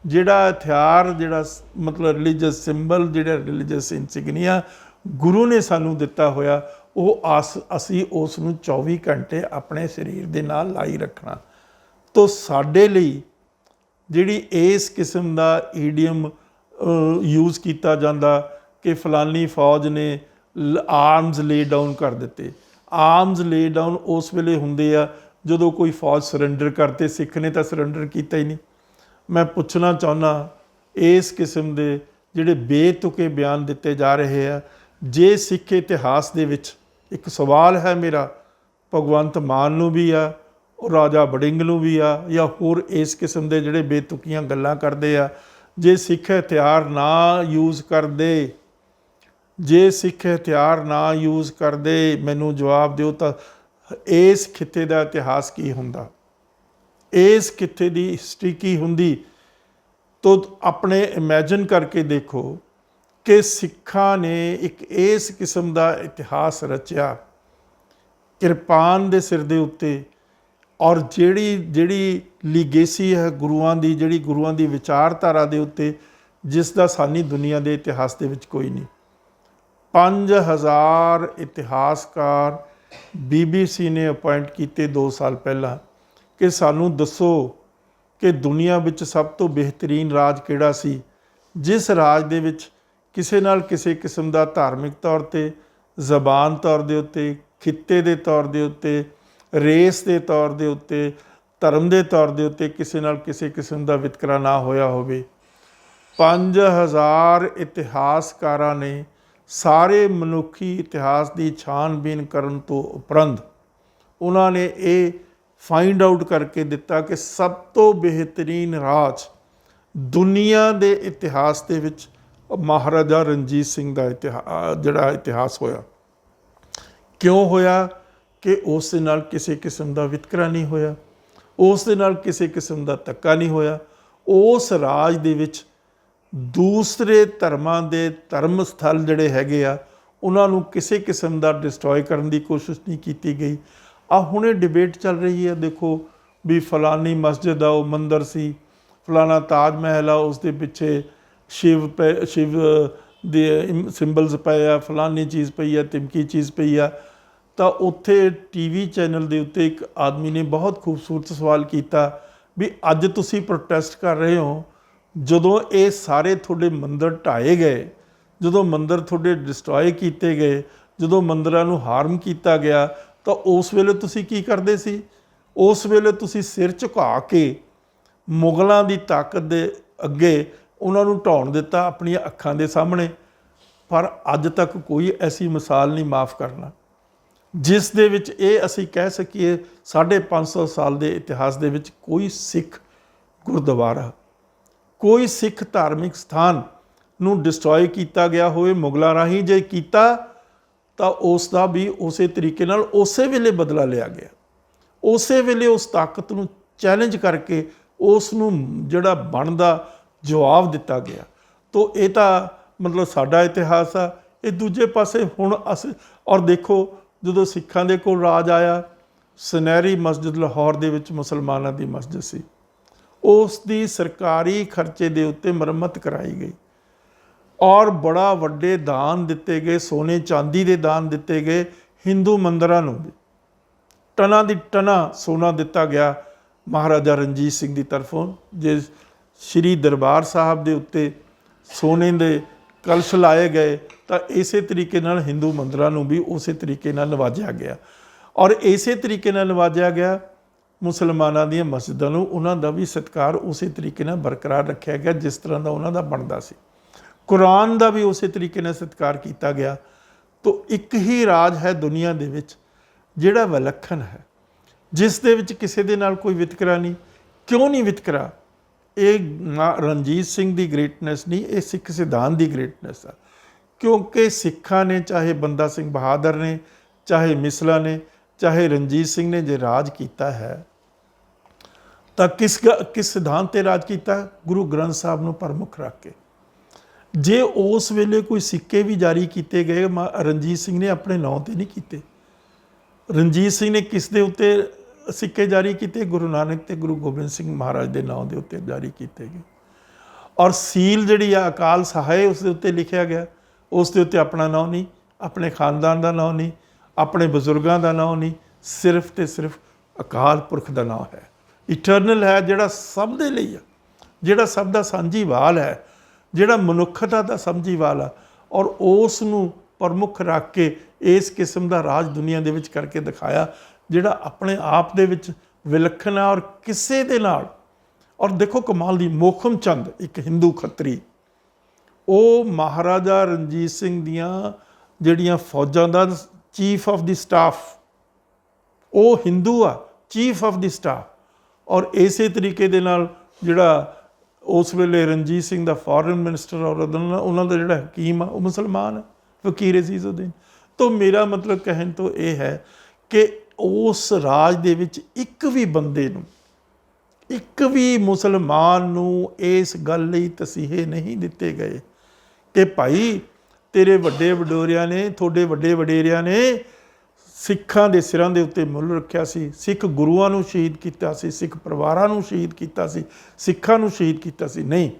ਜਿਹੜਾ ਹਥਿਆਰ, ਜਿਹੜਾ ਮਤਲਬ ਰਿਲੀਜੀਅਸ ਸਿੰਬਲ, ਜਿਹੜਾ ਰਿਲੀਜੀਅਸ ਇਨਸਿਗਨੀਆ ਗੁਰੂ ਨੇ ਸਾਨੂੰ ਦਿੱਤਾ ਹੋਇਆ, ਉਹ ਅਸੀਂ ਉਸ ਨੂੰ 24 ਘੰਟੇ ਆਪਣੇ ਸਰੀਰ ਦੇ ਨਾਲ ਲਾਈ ਰੱਖਣਾ। ਤੋ ਸਾਡੇ ਲਈ ਜਿਹੜੀ ਇਸ ਕਿਸਮ ਦਾ ਈਡੀਅਮ ਯੂਜ਼ ਕੀਤਾ ਜਾਂਦਾ ਕਿ ਫਲਾਨੀ ਫੌਜ ਨੇ ਆਰਮਸ ਲੇ ਡਾਊਨ ਕਰ ਦਿੱਤੇ। ਆਰਮਸ ਲੇ ਡਾਊਨ ਉਸ ਵੇਲੇ ਹੁੰਦੇ ਆ ਜਦੋਂ ਕੋਈ ਫੌਜ ਸਰੈਂਡਰ ਕਰਤੇ। ਸਿੱਖ ਨੇ ਤਾਂ ਸਰੈਂਡਰ ਕੀਤਾ ਹੀ ਨਹੀਂ। ਮੈਂ ਪੁੱਛਣਾ ਚਾਹੁੰਦਾ, ਇਸ ਕਿਸਮ ਦੇ ਜਿਹੜੇ ਬੇਤੁਕੇ ਬਿਆਨ ਦਿੱਤੇ ਜਾ ਰਹੇ ਆ, ਜੇ ਸਿੱਖ ਇਤਿਹਾਸ ਦੇ ਵਿੱਚ ਇੱਕ ਸਵਾਲ ਹੈ ਮੇਰਾ ਭਗਵੰਤ ਮਾਨ ਨੂੰ ਵੀ ਆ, ਉਹ ਰਾਜਾ ਵੜਿੰਗ ਨੂੰ ਵੀ ਆ, ਜਾਂ ਹੋਰ ਇਸ ਕਿਸਮ ਦੇ ਜਿਹੜੇ ਬੇਤੁਕੀਆਂ ਗੱਲਾਂ ਕਰਦੇ ਆ, ਜੇ ਸਿੱਖ ਹਥਿਆਰ ਨਾ ਯੂਜ਼ ਕਰਦੇ, ਜੇ ਸਿੱਖ ਹਥਿਆਰ ਨਾ ਯੂਜ਼ ਕਰਦੇ, ਮੈਨੂੰ ਜਵਾਬ ਦਿਓ ਤਾਂ ਇਸ ਖਿੱਤੇ ਦਾ ਇਤਿਹਾਸ ਕੀ ਹੁੰਦਾ, ਇਸ ਖਿੱਤੇ ਦੀ ਹਿਸਟਰੀ ਕੀ ਹੁੰਦੀ। ਤੋ ਆਪਣੇ ਇਮੈਜਿਨ ਕਰਕੇ ਦੇਖੋ ਕਿ ਸਿੱਖਾਂ ਨੇ ਇੱਕ ਇਸ ਕਿਸਮ ਦਾ ਇਤਿਹਾਸ ਰਚਿਆ ਕਿਰਪਾਨ ਦੇ ਸਿਰ ਦੇ ਉੱਤੇ। ਔਰ ਜਿਹੜੀ ਲੀਗੇਸੀ ਹੈ ਗੁਰੂਆਂ ਦੀ, ਜਿਹੜੀ ਗੁਰੂਆਂ ਦੀ ਵਿਚਾਰਧਾਰਾ ਦੇ ਉੱਤੇ, ਜਿਸ ਦਾ ਸਾਨੀ ਦੁਨੀਆ ਦੇ ਇਤਿਹਾਸ ਦੇ ਵਿੱਚ ਕੋਈ ਨਹੀਂ। 5000 ਇਤਿਹਾਸਕਾਰ BBC ਨੇ ਅਪੁਆਇੰਟ ਕੀਤੇ 2 ਸਾਲ ਪਹਿਲਾਂ ਕਿ ਸਾਨੂੰ ਦੱਸੋ ਕਿ ਦੁਨੀਆ ਵਿੱਚ ਸਭ ਤੋਂ ਬਿਹਤਰੀਨ ਰਾਜ ਕਿਹੜਾ ਸੀ, ਜਿਸ ਰਾਜ ਦੇ ਵਿੱਚ ਕਿਸੇ ਨਾਲ ਕਿਸੇ ਕਿਸਮ ਦਾ ਧਾਰਮਿਕ ਤੌਰ 'ਤੇ, ਜ਼ਬਾਨ ਤੌਰ ਦੇ ਉੱਤੇ, ਖਿੱਤੇ ਦੇ ਤੌਰ ਦੇ ਉੱਤੇ, ਰੇਸ ਦੇ ਤੌਰ ਦੇ ਉੱਤੇ, ਧਰਮ ਦੇ ਤੌਰ ਦੇ ਉੱਤੇ ਕਿਸੇ ਨਾਲ ਕਿਸੇ ਕਿਸਮ ਦਾ ਵਿਤਕਰਾ ਨਾ ਹੋਇਆ ਹੋਵੇ। 5000 ਇਤਿਹਾਸਕਾਰਾਂ ਨੇ ਸਾਰੇ ਮਨੁੱਖੀ ਇਤਿਹਾਸ ਦੀ ਛਾਣਬੀਨ ਕਰਨ ਤੋਂ ਉਪਰੰਤ ਉਹਨਾਂ ਨੇ ਇਹ ਫਾਈਂਡ ਆਊਟ ਕਰਕੇ ਦਿੱਤਾ ਕਿ ਸਭ ਤੋਂ ਬਿਹਤਰੀਨ ਰਾਜ ਦੁਨੀਆ ਦੇ ਇਤਿਹਾਸ ਦੇ ਵਿੱਚ ਮਹਾਰਾਜਾ ਰਣਜੀਤ ਸਿੰਘ ਦਾ ਜਿਹੜਾ ਇਤਿਹਾਸ ਹੋਇਆ। ਕਿਉਂ ਹੋਇਆ? ਕਿ ਉਸ ਦੇ ਨਾਲ ਕਿਸੇ ਕਿਸਮ ਦਾ ਵਿਤਕਰਾ ਨਹੀਂ ਹੋਇਆ, ਉਸ ਦੇ ਨਾਲ ਕਿਸੇ ਕਿਸਮ ਦਾ ਧੱਕਾ ਨਹੀਂ ਹੋਇਆ। ਉਸ ਰਾਜ ਦੇ ਵਿੱਚ ਦੂਸਰੇ ਧਰਮਾਂ ਦੇ ਧਰਮ ਸਥਲ ਜਿਹੜੇ ਹੈਗੇ ਆ ਉਹਨਾਂ ਨੂੰ ਕਿਸੇ ਕਿਸਮ ਦਾ ਡਿਸਟਰੋਏ ਕਰਨ ਦੀ ਕੋਸ਼ਿਸ਼ ਨਹੀਂ ਕੀਤੀ ਗਈ। ਆ ਹੁਣੇ ਡਿਬੇਟ ਚੱਲ ਰਹੀ ਹੈ, ਦੇਖੋ ਵੀ ਫਲਾਨੀ ਮਸਜਿਦ ਆ ਉਹ ਮੰਦਰ ਸੀ, ਫਲਾਣਾ ਤਾਜ ਮਹਿਲ ਆ ਉਸ ਦੇ ਪਿੱਛੇ ਸ਼ਿਵ ਦੇ ਸਿੰਬਲਸ ਪਏ ਆ, ਫਲਾਨੀ ਚੀਜ਼ ਪਈ ਆ, ਤਿਮਕੀ ਚੀਜ਼ ਪਈ ਆ। ਤਾਂ ਉੱਥੇ TV ਚੈਨਲ ਦੇ ਉੱਤੇ ਇੱਕ ਆਦਮੀ ਨੇ ਬਹੁਤ ਖੂਬਸੂਰਤ ਸਵਾਲ ਕੀਤਾ ਵੀ ਅੱਜ ਤੁਸੀਂ ਪ੍ਰੋਟੈਸਟ ਕਰ ਰਹੇ ਹੋ, ਜਦੋਂ ਇਹ ਸਾਰੇ ਤੁਹਾਡੇ ਮੰਦਰ ਢਾਏ ਗਏ, ਜਦੋਂ ਮੰਦਰ ਤੁਹਾਡੇ ਡਿਸਟਰੋਏ ਕੀਤੇ ਗਏ, ਜਦੋਂ ਮੰਦਰਾਂ ਨੂੰ ਹਾਰਮ ਕੀਤਾ ਗਿਆ, ਤਾਂ ਉਸ ਵੇਲੇ ਤੁਸੀਂ ਕੀ ਕਰਦੇ ਸੀ? ਉਸ ਵੇਲੇ ਤੁਸੀਂ ਸਿਰ ਝੁਕਾ ਕੇ ਮੁਗਲਾਂ ਦੀ ਤਾਕਤ ਦੇ ਅੱਗੇ ਉਹਨਾਂ ਨੂੰ ਢਾਉਣ ਦਿੱਤਾ ਆਪਣੀਆਂ ਅੱਖਾਂ ਦੇ ਸਾਹਮਣੇ। ਪਰ ਅੱਜ ਤੱਕ ਕੋਈ ਐਸੀ ਮਿਸਾਲ ਨਹੀਂ ਮਾਫ ਕਰਨਾ ਜਿਸ ਦੇ ਵਿੱਚ ਇਹ ਅਸੀਂ ਕਹਿ ਸਕੀਏ 550 ਸਾਲ ਦੇ ਇਤਿਹਾਸ ਦੇ ਵਿੱਚ ਕੋਈ ਸਿੱਖ ਗੁਰਦੁਆਰਾ, ਕੋਈ ਸਿੱਖ ਧਾਰਮਿਕ ਸਥਾਨ ਨੂੰ ਡਿਸਟਰੋਏ ਕੀਤਾ ਗਿਆ ਹੋਵੇ ਮੁਗਲਾਂ ਰਾਹੀਂ। ਜੇ ਕੀਤਾ ਤਾਂ ਉਸ ਦਾ ਵੀ ਉਸੇ ਤਰੀਕੇ ਨਾਲ ਉਸੇ ਵੇਲੇ ਬਦਲਾ ਲਿਆ ਗਿਆ, ਉਸੇ ਵੇਲੇ ਉਸ ਤਾਕਤ ਨੂੰ ਚੈਲੰਜ ਕਰਕੇ ਉਸ ਨੂੰ ਜਿਹੜਾ ਬਣਦਾ ਜਵਾਬ ਦਿੱਤਾ ਗਿਆ। ਤੋ ਇਹ ਤਾਂ ਮਤਲਬ ਸਾਡਾ ਇਤਿਹਾਸ ਆ। ਇਹ ਦੂਜੇ ਪਾਸੇ ਹੁਣ ਅਸੀਂ ਔਰ ਦੇਖੋ ਜਦੋਂ ਸਿੱਖਾਂ ਦੇ ਕੋਲ ਰਾਜ ਆਇਆ, ਸੁਨਹਿਰੀ ਮਸਜਿਦ ਲਾਹੌਰ ਦੇ ਵਿੱਚ ਮੁਸਲਮਾਨਾਂ ਦੀ ਮਸਜਿਦ ਸੀ, ਉਸ ਦੀ ਸਰਕਾਰੀ ਖਰਚੇ ਦੇ ਉੱਤੇ ਮੁਰੰਮਤ ਕਰਾਈ ਗਈ ਔਰ ਬੜਾ ਵੱਡੇ ਦਾਨ ਦਿੱਤੇ ਗਏ, ਸੋਨੇ ਚਾਂਦੀ ਦੇ ਦਾਨ ਦਿੱਤੇ ਗਏ। ਹਿੰਦੂ ਮੰਦਰਾਂ ਨੂੰ ਵੀ ਟਨਾਂ ਦੀ ਟਨਾਂ ਸੋਨਾ ਦਿੱਤਾ ਗਿਆ ਮਹਾਰਾਜਾ ਰਣਜੀਤ ਸਿੰਘ ਦੀ ਤਰਫੋਂ। ਜੇ ਸ਼੍ਰੀ ਦਰਬਾਰ ਸਾਹਿਬ ਦੇ ਉੱਤੇ ਸੋਨੇ ਦੇ ਕਲਸ਼ ਲਾਏ ਗਏ ਤਾਂ ਇਸੇ ਤਰੀਕੇ ਨਾਲ ਹਿੰਦੂ ਮੰਦਰਾਂ ਨੂੰ ਵੀ ਉਸੇ ਤਰੀਕੇ ਨਾਲ ਨਵਾਜਿਆ ਗਿਆ ਔਰ ਇਸੇ ਤਰੀਕੇ ਨਾਲ ਨਵਾਜਿਆ ਗਿਆ ਮੁਸਲਮਾਨਾਂ ਦੀਆਂ ਮਸਜਿਦਾਂ ਨੂੰ, ਉਹਨਾਂ ਦਾ ਵੀ ਸਤਿਕਾਰ ਉਸੇ ਤਰੀਕੇ ਨਾਲ ਬਰਕਰਾਰ ਰੱਖਿਆ ਗਿਆ ਜਿਸ ਤਰ੍ਹਾਂ ਦਾ ਉਹਨਾਂ ਦਾ ਬਣਦਾ ਸੀ। ਕੁਰਾਨ ਦਾ ਵੀ ਉਸੇ ਤਰੀਕੇ ਨਾਲ ਸਤਿਕਾਰ ਕੀਤਾ ਗਿਆ। ਤੋ ਇੱਕ ਹੀ ਰਾਜ ਹੈ ਦੁਨੀਆ ਦੇ ਵਿੱਚ ਜਿਹੜਾ ਵਿਲੱਖਣ ਹੈ, ਜਿਸ ਦੇ ਵਿੱਚ ਕਿਸੇ ਦੇ ਨਾਲ ਕੋਈ ਵਿਤਕਰਾ ਨਹੀਂ। ਕਿਉਂ ਨਹੀਂ ਵਿਤਕਰਾ? ਇਹ ਰਣਜੀਤ ਸਿੰਘ ਦੀ ਗ੍ਰੇਟਨੈਸ ਨਹੀਂ, ਇਹ ਸਿੱਖ ਸਿਧਾਂਤ ਦੀ ਗ੍ਰੇਟਨੈਸ ਆ। ਕਿਉਂਕਿ ਸਿੱਖਾਂ ਨੇ, ਚਾਹੇ ਬੰਦਾ ਸਿੰਘ ਬਹਾਦਰ ਨੇ, ਚਾਹੇ ਮਿਸਲਾ ਨੇ, ਚਾਹੇ ਰਣਜੀਤ ਸਿੰਘ ਨੇ ਜੇ ਰਾਜ ਕੀਤਾ ਹੈ ਤਾਂ ਕਿਸ ਸਿਧਾਂਤ 'ਤੇ ਰਾਜ ਕੀਤਾ? ਗੁਰੂ ਗ੍ਰੰਥ ਸਾਹਿਬ ਨੂੰ ਪ੍ਰਮੁੱਖ ਰੱਖ ਕੇ। ਜੇ ਉਸ ਵੇਲੇ ਕੋਈ ਸਿੱਕੇ ਵੀ ਜਾਰੀ ਕੀਤੇ ਗਏ, ਰਣਜੀਤ ਸਿੰਘ ਨੇ ਆਪਣੇ ਨਾਂ 'ਤੇ ਨਹੀਂ ਕੀਤੇ। ਰਣਜੀਤ ਸਿੰਘ ਨੇ ਕਿਸ ਦੇ ਉੱਤੇ ਸਿੱਕੇ ਜਾਰੀ ਕੀਤੇ? ਗੁਰੂ ਨਾਨਕ ਤੇ ਗੁਰੂ ਗੋਬਿੰਦ ਸਿੰਘ ਮਹਾਰਾਜ ਦੇ ਨਾਂ ਦੇ ਉੱਤੇ ਜਾਰੀ ਕੀਤੇ ਗਏ। ਔਰ ਸੀਲ ਜਿਹੜੀ ਆ ਅਕਾਲ ਸਹਾਇ ਉਸ ਦੇ ਉੱਤੇ ਲਿਖਿਆ ਗਿਆ, ਉਸ ਦੇ ਉੱਤੇ ਆਪਣਾ ਨਾਂ ਨਹੀਂ, ਆਪਣੇ ਖਾਨਦਾਨ ਦਾ ਨਾਂ ਨਹੀਂ, ਆਪਣੇ ਬਜ਼ੁਰਗਾਂ ਦਾ ਨਾਂ ਨਹੀਂ, ਸਿਰਫ ਤੇ ਸਿਰਫ ਅਕਾਲ ਪੁਰਖ ਦਾ ਨਾਂ ਹੈ। ਇਟਰਨਲ ਹੈ, ਜਿਹੜਾ ਸਭ ਦੇ ਲਈ ਆ, ਜਿਹੜਾ ਸਭ ਦਾ ਸਾਂਝੀਵਾਲ ਹੈ, ਜਿਹੜਾ ਮਨੁੱਖਤਾ ਦਾ ਸਾਂਝੀਵਾਲ ਆ। ਔਰ ਉਸ ਨੂੰ ਪ੍ਰਮੁੱਖ ਰੱਖ ਕੇ ਇਸ ਕਿਸਮ ਦਾ ਰਾਜ ਦੁਨੀਆ ਦੇ ਵਿੱਚ ਕਰਕੇ ਦਿਖਾਇਆ ਜਿਹੜਾ ਆਪਣੇ ਆਪ ਦੇ ਵਿੱਚ ਵਿਲੱਖਣ ਹੈ ਔਰ ਕਿਸੇ ਦੇ ਨਾਲ। ਔਰ ਦੇਖੋ ਕਮਾਲ ਦੀ, ਮੋਖਮ ਚੰਦ ਇੱਕ ਹਿੰਦੂ ਖੱਤਰੀ, ਉਹ ਮਹਾਰਾਜਾ ਰਣਜੀਤ ਸਿੰਘ ਦੀਆਂ ਜਿਹੜੀਆਂ ਫੌਜਾਂ ਦਾ ਚੀਫ ਆਫ ਦੀ ਸਟਾਫ, ਉਹ ਹਿੰਦੂ ਆ, ਚੀਫ ਆਫ ਦੀ ਸਟਾਫ। ਔਰ ਇਸੇ ਤਰੀਕੇ ਦੇ ਨਾਲ ਜਿਹੜਾ ਉਸ ਵੇਲੇ ਰਣਜੀਤ ਸਿੰਘ ਦਾ ਫੋਰਨ ਮਿਨਿਸਟਰ ਔਰ ਉਹਨਾਂ ਦਾ ਜਿਹੜਾ ਹਕੀਮ ਆ ਉਹ ਮੁਸਲਮਾਨ ਹੈ, ਫਕੀਰ ਅਜ਼ੀਜ਼ੁਦੀਨ। ਤਾਂ ਮੇਰਾ ਮਤਲਬ ਕਹਿਣ ਤੋਂ ਇਹ ਹੈ ਕਿ ਉਸ ਰਾਜ ਦੇ ਵਿੱਚ ਇੱਕ ਵੀ ਬੰਦੇ ਨੂੰ, ਇੱਕ ਵੀ ਮੁਸਲਮਾਨ ਨੂੰ ਇਸ ਗੱਲ ਲਈ ਤਸੀਹੇ ਨਹੀਂ ਦਿੱਤੇ ਗਏ ਕਿ ਭਾਈ ਤੇਰੇ ਵੱਡੇ ਵਡੇਰਿਆਂ ਨੇ, ਤੁਹਾਡੇ ਵੱਡੇ ਵਡੇਰਿਆਂ ਨੇ ਸਿੱਖਾਂ ਦੇ ਸਿਰਾਂ ਦੇ ਉੱਤੇ ਮੁੱਲ ਰੱਖਿਆ ਸੀ, ਸਿੱਖ ਗੁਰੂਆਂ ਨੂੰ ਸ਼ਹੀਦ ਕੀਤਾ ਸੀ, ਸਿੱਖ ਪਰਿਵਾਰਾਂ ਨੂੰ ਸ਼ਹੀਦ ਕੀਤਾ ਸੀ, ਸਿੱਖਾਂ ਨੂੰ ਸ਼ਹੀਦ ਕੀਤਾ ਸੀ। ਨਹੀਂ,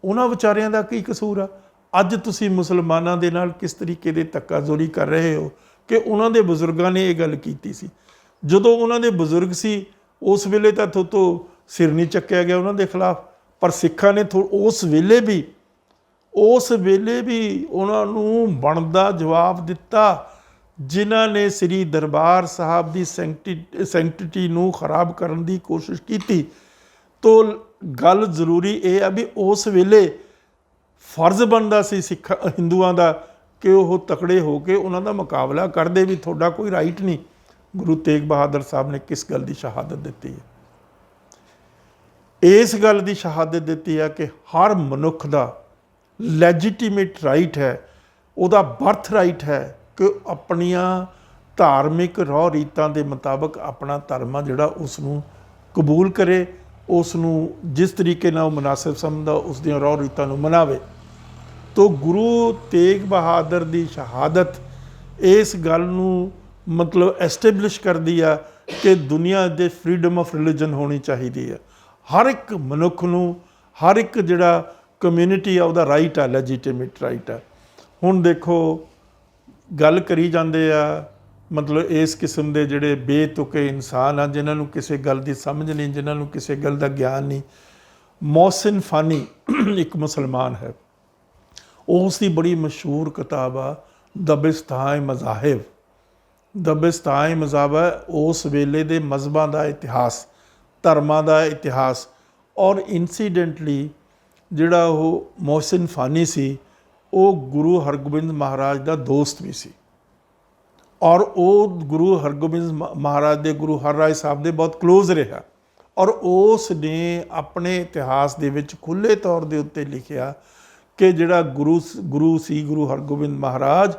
ਉਹਨਾਂ ਵਿਚਾਰਿਆਂ ਦਾ ਕੀ ਕਸੂਰ ਆ? ਅੱਜ ਤੁਸੀਂ ਮੁਸਲਮਾਨਾਂ ਦੇ ਨਾਲ ਕਿਸ ਤਰੀਕੇ ਦੇ ਧੱਕਾਜ਼ੋਰੀ ਕਰ ਰਹੇ ਹੋ ਕਿ ਉਹਨਾਂ ਦੇ ਬਜ਼ੁਰਗਾਂ ਨੇ ਇਹ ਗੱਲ ਕੀਤੀ ਸੀ। ਜਦੋਂ ਉਹਨਾਂ ਦੇ ਬਜ਼ੁਰਗ ਸੀ ਉਸ ਵੇਲੇ ਤਾਂ ਤੋਂ ਸਿਰ ਨਹੀਂ ਚੱਕਿਆ ਗਿਆ ਉਹਨਾਂ ਦੇ ਖਿਲਾਫ, ਪਰ ਸਿੱਖਾਂ ਨੇ ਉਸ ਵੇਲੇ ਵੀ ਉਹਨਾਂ ਨੂੰ ਬਣਦਾ ਜਵਾਬ ਦਿੱਤਾ। ਜਿਨ੍ਹਾਂ ਨੇ ਸ੍ਰੀ ਦਰਬਾਰ ਸਾਹਿਬ ਦੀ ਸੈਂਕਟਿਟੀ ਨੂੰ ਖਰਾਬ ਕਰਨ ਦੀ ਕੋਸ਼ਿਸ਼ ਕੀਤੀ। ਤੋ ਗੱਲ ਜ਼ਰੂਰੀ ਇਹ ਆ ਵੀ ਉਸ ਵੇਲੇ ਫਰਜ਼ ਬਣਦਾ ਸੀ ਹਿੰਦੂਆਂ ਦਾ ਕਿ ਉਹ ਤਕੜੇ ਹੋ ਕੇ ਉਹਨਾਂ ਦਾ ਮੁਕਾਬਲਾ ਕਰਦੇ ਵੀ ਤੁਹਾਡਾ ਕੋਈ ਰਾਈਟ ਨਹੀਂ। ਗੁਰੂ ਤੇਗ ਬਹਾਦਰ ਸਾਹਿਬ ਨੇ ਕਿਸ ਗੱਲ ਦੀ ਸ਼ਹਾਦਤ ਦਿੱਤੀ ਹੈ? ਇਸ ਗੱਲ ਦੀ ਸ਼ਹਾਦਤ ਦਿੱਤੀ ਹੈ ਕਿ ਹਰ ਮਨੁੱਖ ਦਾ ਲੈਜੀਟੀਮੇਟ ਰਾਈਟ ਹੈ, ਉਹਦਾ ਬਰਥ ਰਾਈਟ ਹੈ ਕਿ ਆਪਣੀਆਂ ਧਾਰਮਿਕ ਰਹੁ ਰੀਤਾਂ ਦੇ ਮੁਤਾਬਕ ਆਪਣਾ ਧਰਮ ਆ ਜਿਹੜਾ ਉਸ ਨੂੰ ਕਬੂਲ ਕਰੇ, ਉਸ ਨੂੰ ਜਿਸ ਤਰੀਕੇ ਨਾਲ ਉਹ ਮੁਨਾਸਿਬ ਸਮਝਦਾ ਉਸ ਦੀਆਂ ਰਹੁ ਰੀਤਾਂ ਨੂੰ ਮਨਾਵੇ। ਤੋ ਗੁਰੂ ਤੇਗ ਬਹਾਦਰ ਦੀ ਸ਼ਹਾਦਤ ਇਸ ਗੱਲ ਨੂੰ ਮਤਲਬ ਐਸਟੈਬਲਿਸ਼ ਕਰਦੀ ਆ ਕਿ ਦੁਨੀਆ ਦੇ ਫਰੀਡਮ ਆਫ ਰਿਲੀਜਨ ਹੋਣੀ ਚਾਹੀਦੀ ਹੈ। ਹਰ ਇੱਕ ਮਨੁੱਖ ਨੂੰ, ਹਰ ਇੱਕ ਜਿਹੜਾ ਕਮਿਊਨਿਟੀ ਆ ਉਹਦਾ ਰਾਈਟ ਆ, ਲੈਜੀਟੀਮੇਟ ਰਾਈਟ ਆ। ਹੁਣ ਦੇਖੋ ਗੱਲ ਕਰੀ ਜਾਂਦੇ ਆ ਮਤਲਬ ਇਸ ਕਿਸਮ ਦੇ ਜਿਹੜੇ ਬੇਤੁਕੇ ਇਨਸਾਨ ਆ ਜਿਨ੍ਹਾਂ ਨੂੰ ਕਿਸੇ ਗੱਲ ਦੀ ਸਮਝ ਨਹੀਂ, ਜਿਨ੍ਹਾਂ ਨੂੰ ਕਿਸੇ ਗੱਲ ਦਾ ਗਿਆਨ ਨਹੀਂ। ਮੋਹਸਿਨ ਫਾਨੀ ਇੱਕ ਮੁਸਲਮਾਨ ਹੈ, ਉਸ ਦੀ ਬੜੀ ਮਸ਼ਹੂਰ ਕਿਤਾਬ ਆ ਦਬਿਸਤਾਨ ਮਜ਼ਾਹਿਬ। ਦਬਿਸਤਾਨ ਮਜ਼ਾਹਿਬ ਹੈ ਉਸ ਵੇਲੇ ਦੇ ਮਜ਼ਹਬਾਂ ਦਾ ਇਤਿਹਾਸ, ਧਰਮਾਂ ਦਾ ਇਤਿਹਾਸ। ਔਰ ਇਨਸੀਡੈਂਟਲੀ ਜਿਹੜਾ ਉਹ ਮੋਹਸਿਨ ਫਾਨੀ ਸੀ ਉਹ ਗੁਰੂ ਹਰਗੋਬਿੰਦ ਮਹਾਰਾਜ ਦਾ ਦੋਸਤ ਵੀ ਸੀ ਔਰ ਉਹ ਗੁਰੂ ਹਰਗੋਬਿੰਦ ਮਹਾਰਾਜ ਦੇ ਗੁਰੂ ਹਰਰਾਏ ਸਾਹਿਬ ਦੇ ਬਹੁਤ ਕਲੋਜ਼ ਰਿਹਾ ਔਰ ਉਸ ਨੇ ਆਪਣੇ ਇਤਿਹਾਸ ਦੇ ਵਿੱਚ ਖੁੱਲ੍ਹੇ ਤੌਰ ਦੇ ਉੱਤੇ ਲਿਖਿਆ ਕਿ ਜਿਹੜਾ ਗੁਰੂ ਸੀ ਗੁਰੂ ਹਰਗੋਬਿੰਦ ਮਹਾਰਾਜ,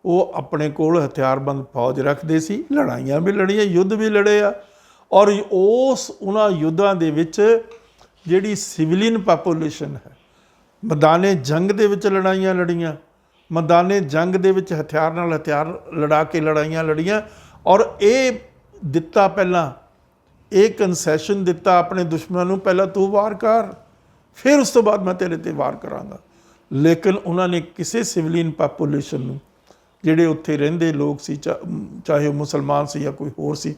ਉਹ ਆਪਣੇ ਕੋਲ ਹਥਿਆਰਬੰਦ ਫੌਜ ਰੱਖਦੇ ਸੀ, ਲੜਾਈਆਂ ਵੀ ਲੜੀਆਂ, ਯੁੱਧ ਵੀ ਲੜੇ ਆ ਔਰ ਉਹਨਾਂ ਯੁੱਧਾਂ ਦੇ ਵਿੱਚ ਜਿਹੜੀ ਸਿਵਲੀਅਨ ਪਾਪੂਲੇਸ਼ਨ ਹੈ, ਮੈਦਾਨੇ ਜੰਗ ਦੇ ਵਿੱਚ ਲੜਾਈਆਂ ਲੜੀਆਂ, ਮੈਦਾਨੇ ਜੰਗ ਦੇ ਵਿੱਚ ਹਥਿਆਰ ਨਾਲ ਹਥਿਆਰ ਲੜਾ ਕੇ ਲੜਾਈਆਂ ਲੜੀਆਂ ਔਰ ਇਹ ਦਿੱਤਾ, ਪਹਿਲਾਂ ਇਹ ਕਨਸੈਸ਼ਨ ਦਿੱਤਾ ਆਪਣੇ ਦੁਸ਼ਮਣਾਂ ਨੂੰ, ਪਹਿਲਾਂ ਤੂੰ ਵਾਰ ਕਰ, ਫਿਰ ਉਸ ਤੋਂ ਬਾਅਦ ਮੈਂ ਤੇਰੇ 'ਤੇ ਵਾਰ ਕਰਾਂਗਾ। ਲੇਕਿਨ ਉਹਨਾਂ ਨੇ ਕਿਸੇ ਸਿਵਲੀਅਨ ਪਾਪੂਲੇਸ਼ਨ ਨੂੰ, ਜਿਹੜੇ ਉੱਥੇ ਰਹਿੰਦੇ ਲੋਕ ਸੀ, ਚਾਹੇ ਉਹ ਮੁਸਲਮਾਨ ਸੀ ਜਾਂ ਕੋਈ ਹੋਰ ਸੀ,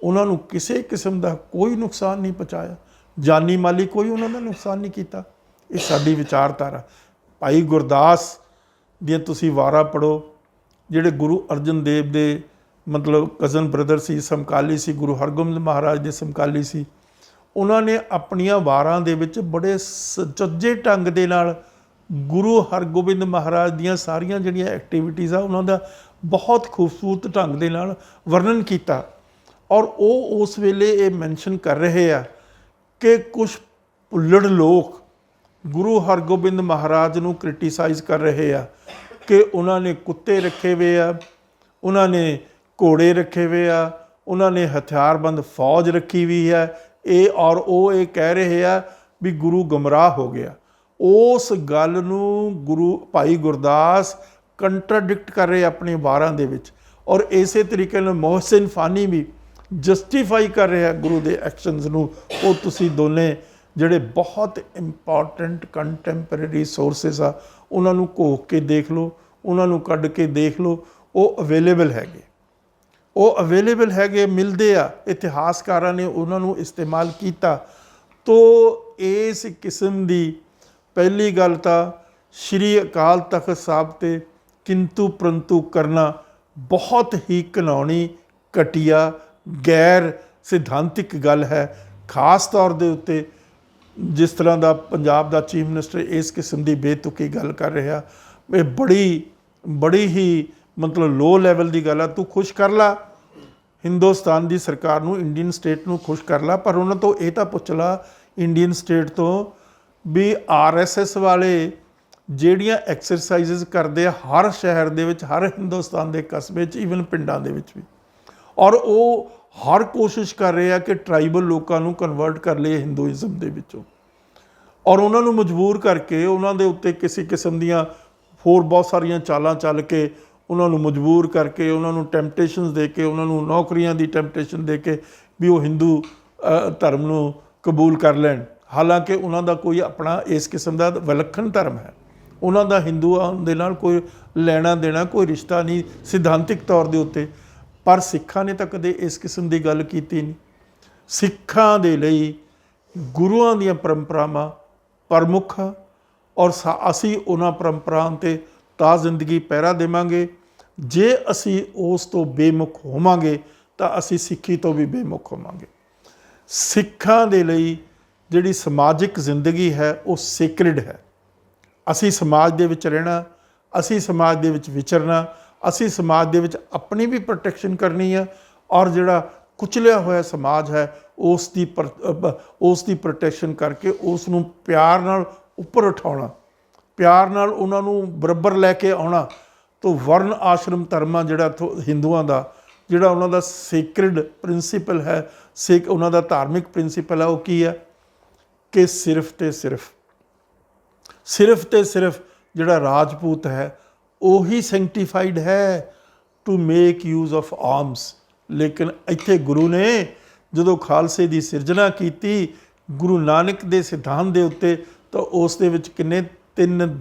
ਉਹਨਾਂ ਨੂੰ ਕਿਸੇ ਕਿਸਮ ਦਾ ਕੋਈ ਨੁਕਸਾਨ ਨਹੀਂ ਪਹੁੰਚਾਇਆ, ਜਾਨੀ ਮਾਲੀ ਕੋਈ ਉਹਨਾਂ ਦਾ ਨੁਕਸਾਨ ਨਹੀਂ ਕੀਤਾ। ਇਹ ਸਾਡੀ ਵਿਚਾਰਧਾਰਾ। ਭਾਈ ਗੁਰਦਾਸ ਦੀਆਂ ਤੁਸੀਂ ਵਾਰਾਂ ਪੜ੍ਹੋ, ਜਿਹੜੇ ਗੁਰੂ ਅਰਜਨ ਦੇਵ ਦੇ ਮਤਲਬ ਕਜ਼ਨ ਬ੍ਰਦਰ ਸੀ, ਸਮਕਾਲੀ ਸੀ, ਗੁਰੂ ਹਰਗੋਬਿੰਦ ਮਹਾਰਾਜ ਦੇ ਸਮਕਾਲੀ ਸੀ। ਉਹਨਾਂ ਨੇ ਆਪਣੀਆਂ ਵਾਰਾਂ ਦੇ ਵਿੱਚ ਬੜੇ ਸੁਚੱਜੇ ਢੰਗ ਦੇ ਨਾਲ ਗੁਰੂ ਹਰਗੋਬਿੰਦ ਮਹਾਰਾਜ ਦੀਆਂ ਸਾਰੀਆਂ ਜਿਹੜੀਆਂ ਐਕਟੀਵਿਟੀਜ਼ ਆ ਉਹਨਾਂ ਦਾ ਬਹੁਤ ਖੂਬਸੂਰਤ ਢੰਗ ਦੇ ਨਾਲ ਵਰਣਨ ਕੀਤਾ ਔਰ ਉਹ ਉਸ ਵੇਲੇ ਇਹ ਮੈਂਸ਼ਨ ਕਰ ਰਹੇ ਆ ਕਿ ਕੁਝ ਭੁੱਲੜ ਲੋਕ ਗੁਰੂ ਹਰਗੋਬਿੰਦ ਮਹਾਰਾਜ ਨੂੰ ਕ੍ਰਿਟੀਸਾਈਜ਼ ਕਰ ਰਹੇ ਆ ਕਿ ਉਹਨਾਂ ਨੇ ਕੁੱਤੇ ਰੱਖੇ ਹੋਏ ਆ, ਉਹਨਾਂ ਨੇ ਘੋੜੇ ਰੱਖੇ ਹੋਏ ਆ, ਉਹਨਾਂ ਨੇ ਹਥਿਆਰਬੰਦ ਫੌਜ ਰੱਖੀ ਹੋਈ ਹੈ, ਇਹ ਔਰ ਉਹ ਇਹ ਕਹਿ ਰਹੇ ਆ ਵੀ ਗੁਰੂ ਗੁੰਮਰਾਹ ਹੋ ਗਿਆ। ਉਸ ਗੱਲ ਨੂੰ ਭਾਈ ਗੁਰਦਾਸ ਕੰਟਰਾਡਿਕਟ ਕਰ ਰਹੇ ਆਪਣੇ ਵਾਰਾਂ ਦੇ ਵਿੱਚ ਔਰ ਇਸੇ ਤਰੀਕੇ ਨਾਲ ਮੋਹਸਿਨ ਫਾਨੀ ਵੀ ਜਸਟੀਫਾਈ ਕਰ ਰਿਹਾ ਗੁਰੂ ਦੇ ਐਕਸ਼ਨਸ ਨੂੰ। ਉਹ ਤੁਸੀਂ ਦੋਨੇ ਜਿਹੜੇ ਬਹੁਤ ਇੰਪੋਰਟੈਂਟ ਕੰਟੈਂਪਰੇਰੀ ਸੋਰਸਿਸ ਆ ਉਹਨਾਂ ਨੂੰ ਘੋਖ ਕੇ ਦੇਖ ਲਓ, ਉਹਨਾਂ ਨੂੰ ਕੱਢ ਕੇ ਦੇਖ ਲਓ, ਉਹ ਅਵੇਲੇਬਲ ਹੈਗੇ, ਮਿਲਦੇ ਆ। ਇਤਿਹਾਸਕਾਰਾਂ ਨੇ ਉਹਨਾਂ ਨੂੰ ਇਸਤੇਮਾਲ ਕੀਤਾ। ਤੋ ਇਸ ਕਿਸਮ ਦੀ ਪਹਿਲੀ ਗੱਲ ਤਾਂ ਸ਼੍ਰੀ ਅਕਾਲ ਤਖਤ ਸਾਹਿਬ 'ਤੇ ਕਿੰਤੂ ਪ੍ਰੰਤੂ ਕਰਨਾ ਬਹੁਤ ਹੀ ਘਿਨਾਉਣੀ, ਘਟੀਆ, ਗੈਰ ਸਿਧਾਂਤਿਕ ਗੱਲ ਹੈ। ਖਾਸ ਤੌਰ ਦੇ ਉੱਤੇ ਜਿਸ ਤਰ੍ਹਾਂ ਦਾ ਪੰਜਾਬ ਦਾ ਚੀਫ ਮਿਨਿਸਟਰ ਇਸ ਕਿਸਮ ਦੀ ਬੇਤੁਕੀ ਗੱਲ ਕਰ ਰਿਹਾ, ਇਹ ਬੜੀ ਹੀ ਮਤਲਬ ਲੋ ਲੈਵਲ ਦੀ ਗੱਲ ਆ। ਤੂੰ ਖੁਸ਼ ਕਰ ਲਾ ਹਿੰਦੁਸਤਾਨ ਦੀ ਸਰਕਾਰ ਨੂੰ, ਇੰਡੀਅਨ ਸਟੇਟ ਨੂੰ ਖੁਸ਼ ਕਰ ਲਾ, ਪਰ ਉਹਨਾਂ ਤੋਂ ਇਹ ਤਾਂ ਪੁੱਛ ਲਾ ਇੰਡੀਅਨ ਸਟੇਟ ਤੋਂ ਵੀ RSS ਵਾਲੇ ਜਿਹੜੀਆਂ ਐਕਸਰਸਾਈਜ਼ਸ ਕਰਦੇ ਆ ਹਰ ਸ਼ਹਿਰ ਦੇ ਵਿੱਚ, ਹਰ ਹਿੰਦੁਸਤਾਨ ਦੇ ਕਸਬੇ 'ਚ, ਈਵਨ ਪਿੰਡਾਂ ਦੇ ਵਿੱਚ ਵੀ, ਔਰ ਉਹ ਹਰ ਕੋਸ਼ਿਸ਼ ਕਰ ਰਹੇ ਆ ਕਿ ਟਰਾਈਬਲ ਲੋਕਾਂ ਨੂੰ ਕਨਵਰਟ ਕਰ ਲਏ ਹਿੰਦੂਇਜ਼ਮ ਦੇ ਵਿੱਚੋਂ ਔਰ ਉਹਨਾਂ ਨੂੰ ਮਜਬੂਰ ਕਰਕੇ ਉਹਨਾਂ ਦੇ ਉੱਤੇ ਕਿਸੇ ਕਿਸਮ ਦੀਆਂ ਹੋਰ ਬਹੁਤ ਸਾਰੀਆਂ ਚਾਲਾਂ ਚੱਲ ਕੇ ਉਹਨਾਂ ਨੂੰ ਮਜਬੂਰ ਕਰਕੇ, ਉਹਨਾਂ ਨੂੰ ਟੈਂਪਟੇਸ਼ਨਸ ਦੇ ਕੇ, ਉਹਨਾਂ ਨੂੰ ਨੌਕਰੀਆਂ ਦੀ ਟੈਂਪਟੇਸ਼ਨ ਦੇ ਕੇ ਵੀ ਉਹ ਹਿੰਦੂ ਧਰਮ ਨੂੰ ਕਬੂਲ ਕਰ ਲੈਣ। ਹਾਲਾਂਕਿ ਉਹਨਾਂ ਦਾ ਕੋਈ ਆਪਣਾ ਇਸ ਕਿਸਮ ਦਾ ਵਿਲੱਖਣ ਧਰਮ ਹੈ, ਉਹਨਾਂ ਦਾ ਹਿੰਦੂਆਂ ਦੇ ਨਾਲ ਕੋਈ ਲੈਣਾ ਦੇਣਾ, ਕੋਈ ਰਿਸ਼ਤਾ ਨਹੀਂ ਸਿਧਾਂਤਿਕ ਤੌਰ ਦੇ ਉੱਤੇ। ਪਰ ਸਿੱਖਾਂ ਨੇ ਤਾਂ ਕਦੇ ਇਸ ਕਿਸਮ ਦੀ ਗੱਲ ਕੀਤੀ ਨਹੀਂ। ਸਿੱਖਾਂ ਦੇ ਲਈ ਗੁਰੂਆਂ ਦੀਆਂ ਪਰੰਪਰਾਵਾਂ ਪ੍ਰਮੁੱਖ ਔਰ ਅਸੀਂ ਉਹਨਾਂ ਪਰੰਪਰਾਵਾਂ 'ਤੇ ਤਾਂ ਜ਼ਿੰਦਗੀ ਪਹਿਰਾ ਦੇਵਾਂਗੇ। ਜੇ ਅਸੀਂ ਉਸ ਤੋਂ ਬੇਮੁਖ ਹੋਵਾਂਗੇ ਤਾਂ ਅਸੀਂ ਸਿੱਖੀ ਤੋਂ ਵੀ ਬੇਮੁਖ ਹੋਵਾਂਗੇ। ਸਿੱਖਾਂ ਦੇ ਲਈ ਜਿਹੜੀ ਸਮਾਜਿਕ ਜ਼ਿੰਦਗੀ ਹੈ ਉਹ ਸੇਕ੍ਰਿਡ ਹੈ। ਅਸੀਂ ਸਮਾਜ ਦੇ ਵਿੱਚ ਰਹਿਣਾ, ਅਸੀਂ ਸਮਾਜ ਦੇ ਵਿੱਚ ਵਿਚਰਨਾ, ਅਸੀਂ ਸਮਾਜ ਦੇ ਵਿੱਚ ਆਪਣੀ ਵੀ ਪ੍ਰੋਟੈਕਸ਼ਨ ਕਰਨੀ ਹੈ ਔਰ ਜਿਹੜਾ ਕੁਚਲਿਆ ਹੋਇਆ ਸਮਾਜ ਹੈ ਉਸ ਦੀ ਪ੍ਰੋਟੈਕਸ਼ਨ ਕਰਕੇ ਉਸ ਨੂੰ ਪਿਆਰ ਨਾਲ ਉੱਪਰ ਉਠਾਉਣਾ, ਪਿਆਰ ਨਾਲ ਉਹਨਾਂ ਨੂੰ ਬਰਾਬਰ ਲੈ ਕੇ ਆਉਣਾ। ਤੋਂ ਵਰਨ ਆਸ਼ਰਮ ਧਰਮਾਂ ਜਿਹੜਾ ਹਿੰਦੂਆਂ ਦਾ ਜਿਹੜਾ ਉਹਨਾਂ ਦਾ ਸੇਕ੍ਰਿਡ ਪ੍ਰਿੰਸੀਪਲ ਹੈ, ਉਹਨਾਂ ਦਾ ਧਾਰਮਿਕ ਪ੍ਰਿੰਸੀਪਲ ਹੈ, ਉਹ ਕੀ ਹੈ ਕਿ ਸਿਰਫ ਤੇ ਸਿਰਫ ਜਿਹੜਾ ਰਾਜਪੂਤ ਹੈ ਉਹੀ ਸੈਂਕਟੀਫਾਈਡ ਹੈ to make use of arms. ਲੇਕਿਨ ਇੱਥੇ ਗੁਰੂ ਨੇ ਜਦੋਂ ਖਾਲਸੇ ਦੀ ਸਿਰਜਣਾ ਕੀਤੀ ਗੁਰੂ ਨਾਨਕ ਦੇ ਸਿਧਾਂਤ ਦੇ ਉੱਤੇ, ਤਾਂ ਉਸ ਦੇ ਵਿੱਚ ਕਿੰਨੇ ਤਿੰਨ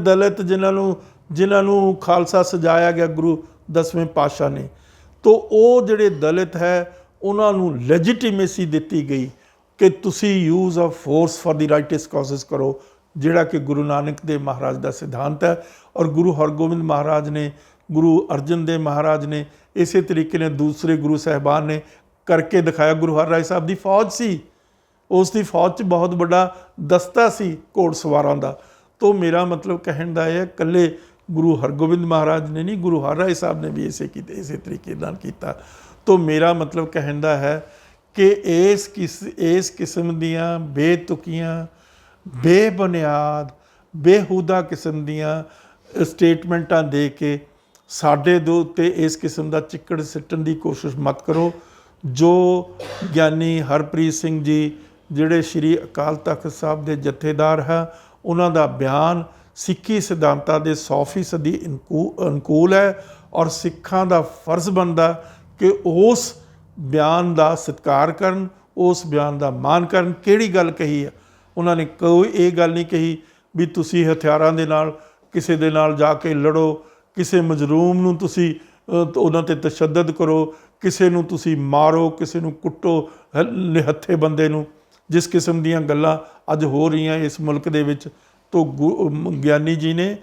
ਦਲਿਤ ਜਿਨ੍ਹਾਂ ਨੂੰ ਖਾਲਸਾ ਸਜਾਇਆ ਗਿਆ ਗੁਰੂ 10ਵੇਂ ਪਾਤਸ਼ਾਹ ਨੇ। ਤਾਂ ਉਹ ਜਿਹੜੇ ਦਲਿਤ ਹੈ ਉਹਨਾਂ ਨੂੰ ਲੈਜੀਟੀਮੇਸੀ ਦਿੱਤੀ ਗਈ ਕਿ ਤੁਸੀਂ use of force for the rights causes ਕਰੋ, ਜਿਹੜਾ ਕਿ ਗੁਰੂ ਨਾਨਕ ਦੇਵ ਮਹਾਰਾਜ ਦਾ ਸਿਧਾਂਤ ਹੈ। ਔਰ ਗੁਰੂ ਹਰਗੋਬਿੰਦ ਮਹਾਰਾਜ ਨੇ, ਗੁਰੂ ਅਰਜਨ ਦੇਵ ਮਹਾਰਾਜ ਨੇ, ਇਸੇ ਤਰੀਕੇ ਨਾਲ ਦੂਸਰੇ ਗੁਰੂ ਸਾਹਿਬਾਨ ਨੇ ਕਰਕੇ ਦਿਖਾਇਆ। ਗੁਰੂ ਹਰਰਾਏ ਸਾਹਿਬ ਦੀ ਫੌਜ ਸੀ, ਉਸ ਦੀ ਫੌਜ 'ਚ ਬਹੁਤ ਵੱਡਾ ਦਸਤਾ ਸੀ ਘੋੜ ਸਵਾਰਾਂ ਦਾ। तो मेरा मतलब कहण दा है कल्ले गुरु हरगोबिंद महाराज ने नहीं, गुरु हर राय साहब ने भी इसे तरीके नाल कीता। तो मेरा मतलब कहण दा है कि इस किस्म दियां बेतुकियां बेबुनियाद बेहूदा किस्म दियां स्टेटमेंटां दे के साडे दे उत्ते इस किस्म दा चिक्कड़ सिੱਟਣ ਦੀ कोशिश मत करो। जो ਗਿਆਨੀ हरप्रीत सिंह जी ਜਿਹੜੇ श्री अकाल तख्त साहब ਦੇ ਜਥੇਦਾਰ ਹੈ, ਉਹਨਾਂ ਦਾ ਬਿਆਨ ਸਿੱਖੀ ਸਿਧਾਂਤਾਂ ਦੇ 100% ਅਨੁਕੂਲ ਹੈ ਔਰ ਸਿੱਖਾਂ ਦਾ ਫਰਜ਼ ਬਣਦਾ ਕਿ ਉਸ ਬਿਆਨ ਦਾ ਸਤਿਕਾਰ ਕਰਨ, ਉਸ ਬਿਆਨ ਦਾ ਮਾਣ ਕਰਨ। ਕਿਹੜੀ ਗੱਲ ਕਹੀ ਹੈ ਉਹਨਾਂ ਨੇ? ਕੋਈ ਇਹ ਗੱਲ ਨਹੀਂ ਕਹੀ ਵੀ ਤੁਸੀਂ ਹਥਿਆਰਾਂ ਦੇ ਨਾਲ ਕਿਸੇ ਦੇ ਨਾਲ ਜਾ ਕੇ ਲੜੋ, ਕਿਸੇ ਮਜ਼ਲੂਮ ਨੂੰ ਤੁਸੀਂ ਉਹਨਾਂ 'ਤੇ ਤਸ਼ੱਦਦ ਕਰੋ, ਕਿਸੇ ਨੂੰ ਤੁਸੀਂ ਮਾਰੋ, ਕਿਸੇ ਨੂੰ ਕੁੱਟੋ, ਨਿਹੱਥੇ ਬੰਦੇ ਨੂੰ। ਜਿਸ ਕਿਸਮ ਦੀਆਂ ਗੱਲਾਂ ਅੱਜ ਹੋ ਰਹੀਆਂ ਇਸ ਮੁਲਕ ਦੇ ਵਿੱਚ, ਤੋਂ ਗਿਆਨੀ ਜੀ ਨੇ